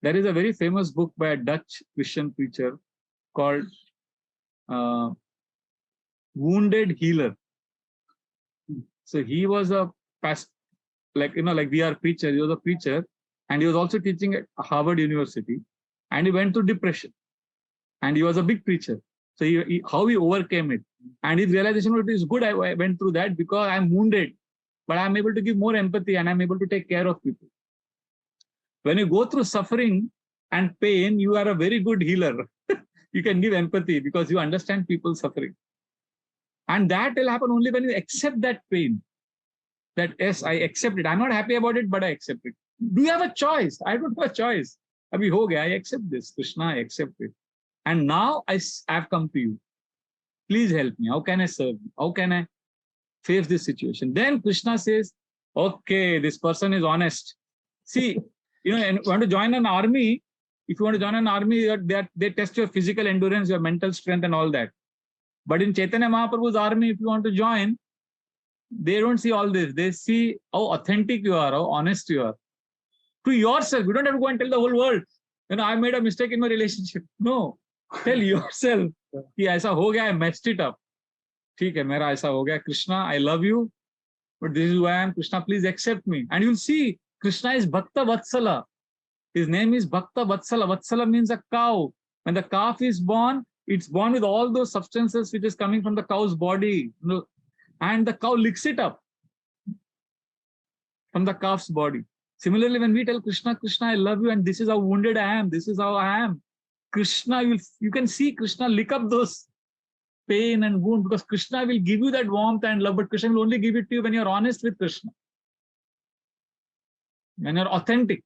There is a very famous book by a Dutch Christian preacher called Wounded Healer. So he was a like we are preacher. He was a preacher, and he was also teaching at Harvard University, and he went through depression, and he was a big preacher. So how he overcame it, and his realization was, it's good I went through that because I'm wounded, but I'm able to give more empathy and I'm able to take care of people. When you go through suffering and pain, you are a very good healer. You can give empathy because you understand people's suffering. And that will happen only when you accept that pain. That yes, I accept it. I'm not happy about it, but I accept it. Do you have a choice? I don't have a choice. Abhi ho gaya, I accept this. Krishna, I accept it. And now I have come to you. Please help me. How can I serve you? How can I face this situation? Then Krishna says, okay, this person is honest. See, you want to join an army, if you want to join an army, they test your physical endurance, your mental strength, and all that. But in Chaitanya Mahaprabhu's army, if you want to join, they don't see all this. They see how authentic you are, how honest you are. To yourself, you don't have to go and tell the whole world, I made a mistake in my relationship. No, tell yourself, कि ऐसा हो गया, I messed it up. ठीक है, मेरा ऐसा हो गया. Krishna, I love you, but this is who I am. Krishna, please accept me. And you'll see, Krishna is Bhakta Vatsala. His name is Bhakta Vatsala. Vatsala means a cow. When the calf is born, it's born with all those substances which is coming from the cow's body. And the cow licks it up from the calf's body. Similarly, when we tell Krishna, Krishna, I love you, and this is how wounded I am, this is how I am, Krishna, you can see Krishna lick up those pain and wound, because Krishna will give you that warmth and love, but Krishna will only give it to you when you're honest with Krishna, when you're authentic.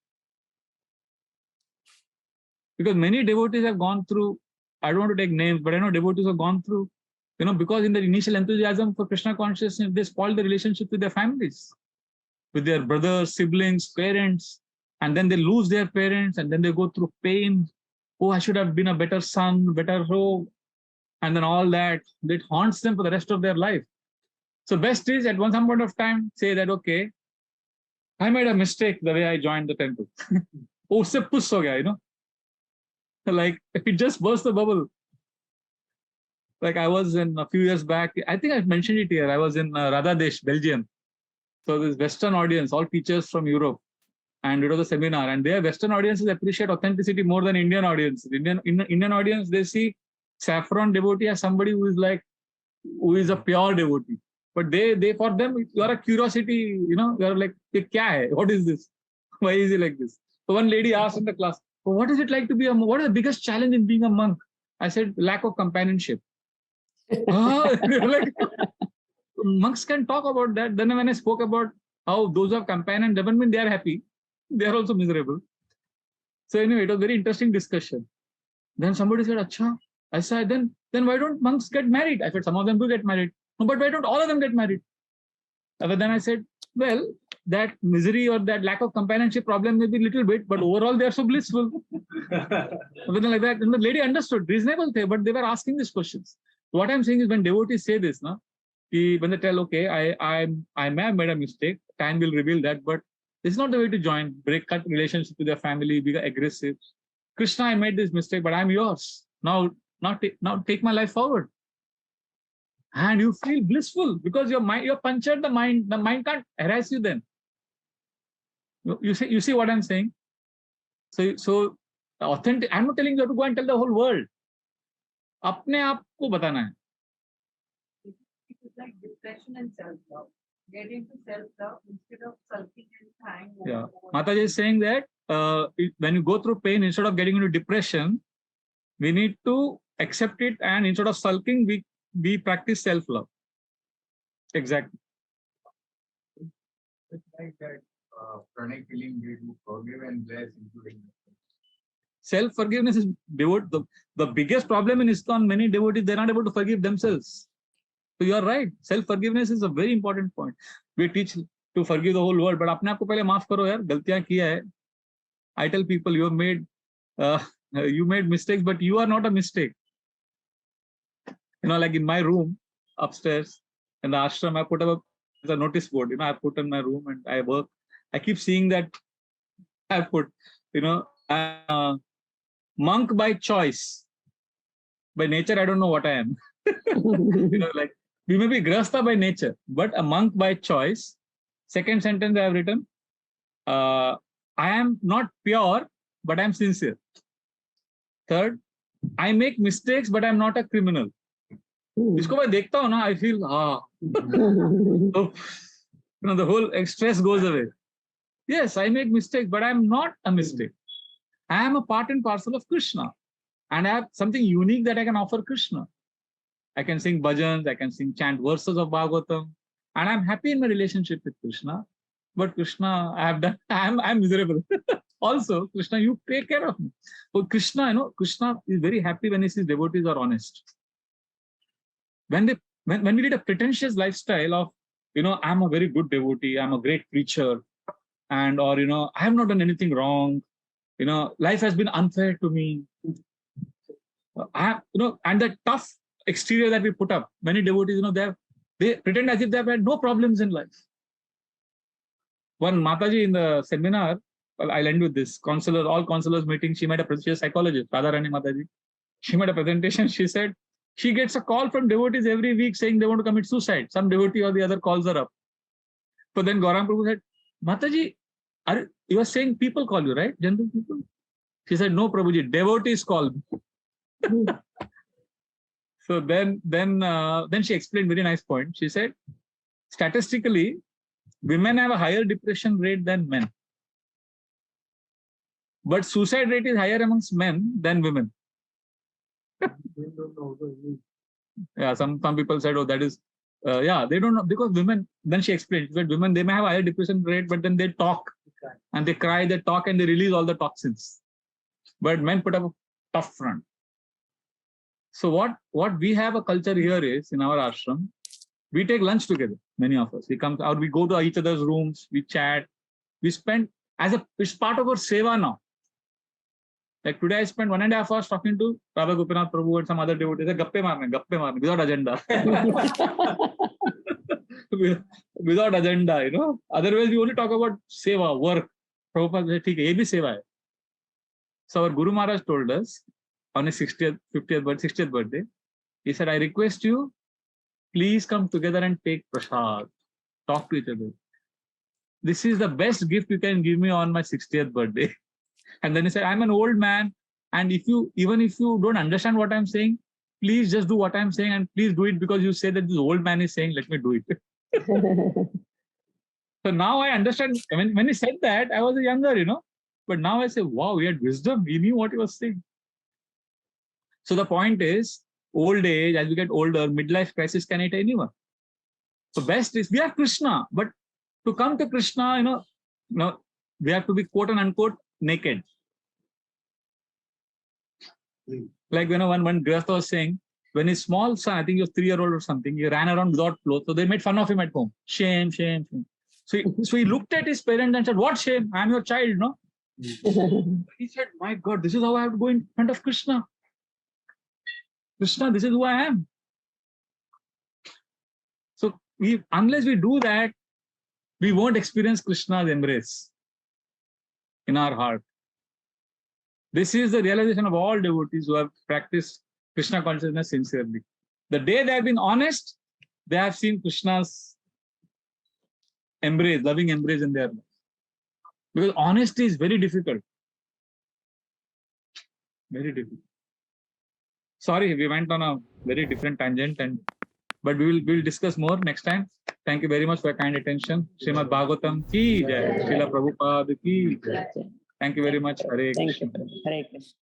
Because many devotees have gone through, I don't want to take names, but I know devotees have gone through, because in their initial enthusiasm for Krishna consciousness, they spoil the relationship with their families, with their brothers, siblings, parents, and then they lose their parents, and then they go through pain. Oh, I should have been a better son, better role, and then all that haunts them for the rest of their life. So best is at some point of time, say that, okay, I made a mistake the way I joined the temple. Oh, usse push ho gaya, like it just burst the bubble. Like I was in a few years back, I think I've mentioned it here. I was in Radhadesh, Belgium. So this Western audience, all teachers from Europe, and it was a seminar. And their Western audiences appreciate authenticity more than Indian audiences. Indian audience, they see saffron devotee as somebody who is a pure devotee. But they for them, you are a curiosity. You're like, kya hai? What is this? Why is he like this? So one lady asked in the class, what is it like to be a monk? What is the biggest challenge in being a monk? I said, lack of companionship. Like, monks can talk about that. Then when I spoke about how those who have companion doesn't mean they are happy, they are also miserable. So anyway, it was a very interesting discussion. Then somebody said, Acha, I said, then why don't monks get married? I said, some of them do get married. No, but why don't all of them get married? But then I said, well, that misery or that lack of companionship problem may be a little bit, but overall they are so blissful. Something like that. And the lady understood, reasonable thing, but they were asking these questions. What I'm saying is when devotees say this, when they tell, okay, I may have made a mistake, time will reveal that, but this is not the way to join, cut relationship with your family, be aggressive. Krishna, I made this mistake, but I'm yours. Now take my life forward. And you feel blissful because you're punctured the mind can't harass you then. You see what I'm saying? So authentic, I'm not telling you to go and tell the whole world. अपने आप को बताना है. It is like depression and self-love. Get into self-love instead of sulking and crying. Yeah, Mataji is saying that when you go through pain, instead of getting into depression, we need to accept it, and instead of sulking, we practice self-love. Exactly. It's like that chronic feeling we do forgive and bless, including Self-forgiveness is the biggest problem in ISKCON. Many devotees, they're not able to forgive themselves. So you are right. Self-forgiveness is a very important point. We teach to forgive the whole world, but अपने आप को पहले माफ करो यार, गलतियां किया है. I tell people you made mistakes, but you are not a mistake. Like in my room upstairs in the ashram, I put up a notice board. I put in my room and I work. I keep seeing that I put, monk by choice. By nature, I don't know what I am. Like we may be grasta by nature, but a monk by choice. Second sentence I have written, I am not pure, but I'm sincere. Third, I make mistakes, but I'm not a criminal. इसको मैं देखता हूँ ना, I feel so, the whole stress goes away. Yes, I make mistakes, but I'm not a mistake. I am a part and parcel of Krishna, and I have something unique that I can offer Krishna. I can sing bhajans, I can chant verses of Bhagavatam, and I'm happy in my relationship with Krishna. But Krishna, I'm miserable. Also, Krishna, you take care of me. So Krishna, Krishna is very happy when he sees devotees are honest. When we lead a pretentious lifestyle of, I'm a very good devotee, I'm a great preacher, and I have not done anything wrong, life has been unfair to me. And the tough exterior that we put up, many devotees, they pretend as if they have had no problems in life. One Mataji in the seminar, well, I'll end with this. All counselors meeting, she made a psychologist, Radharani Mataji. She made a presentation. She said she gets a call from devotees every week saying they want to commit suicide. Some devotee or the other calls her up. But then Gaurang Prabhu said, Mataji, you are saying people call you, right? General people? She said, no, Prabhuji, devotees call me. So then she explained very nice point. She said, statistically, women have a higher depression rate than men. But suicide rate is higher amongst men than women. Yeah, some people said, oh, that is, they don't know, because women, then she explained that women, they may have a higher depression rate, but then they talk and they cry, they talk and they release all the toxins. But men put up a tough front. So what we have a culture here is, in our ashram, we take lunch together, many of us. We come out, we go to each other's rooms, we chat, we spend, it's part of our seva now. Like today I spent 1.5 hours talking to Baba Gopinath Prabhu and some other devotees. Gappe marne, without agenda. Without agenda, Otherwise, we only talk about seva, work. Prabhupada said, "Theek hai, ye bhi seva hai." So our Guru Maharaj told us on his 60th birthday, he said, I request you, please come together and take prasad. Talk to each other. This is the best gift you can give me on my 60th birthday. And then he said, I'm an old man, and even if you don't understand what I'm saying, please just do what I'm saying, and please do it because you say that this old man is saying, let me do it. So now I understand. When he said that, I was younger, but now I say, wow, he had wisdom. He knew what he was saying. So the point is, old age, as we get older, midlife crisis can hit anyone. So best is, we are Krishna, but to come to Krishna, we have to be quote and unquote naked. Like one Grihastha was saying, when his small son, I think he was 3-year-old or something, he ran around without clothes. So they made fun of him at home. Shame, shame, shame. So he looked at his parents and said, what shame? I'm your child, no? He said, my God, this is how I have to go in front of Krishna. Krishna, this is who I am. So unless we do that, we won't experience Krishna's embrace in our heart. This is the realization of all devotees who have practiced Krishna consciousness sincerely. The day they have been honest, they have seen Krishna's embrace, loving embrace in their life. Because honesty is very difficult. Very difficult. Sorry, we went on a very different tangent, but we'll discuss more next time. Thank you very much for your kind attention. Srimad Bhagavatam ki jai. Srila Prabhupada ki jai. Thank you very much. Hare Krishna. Hare Krishna.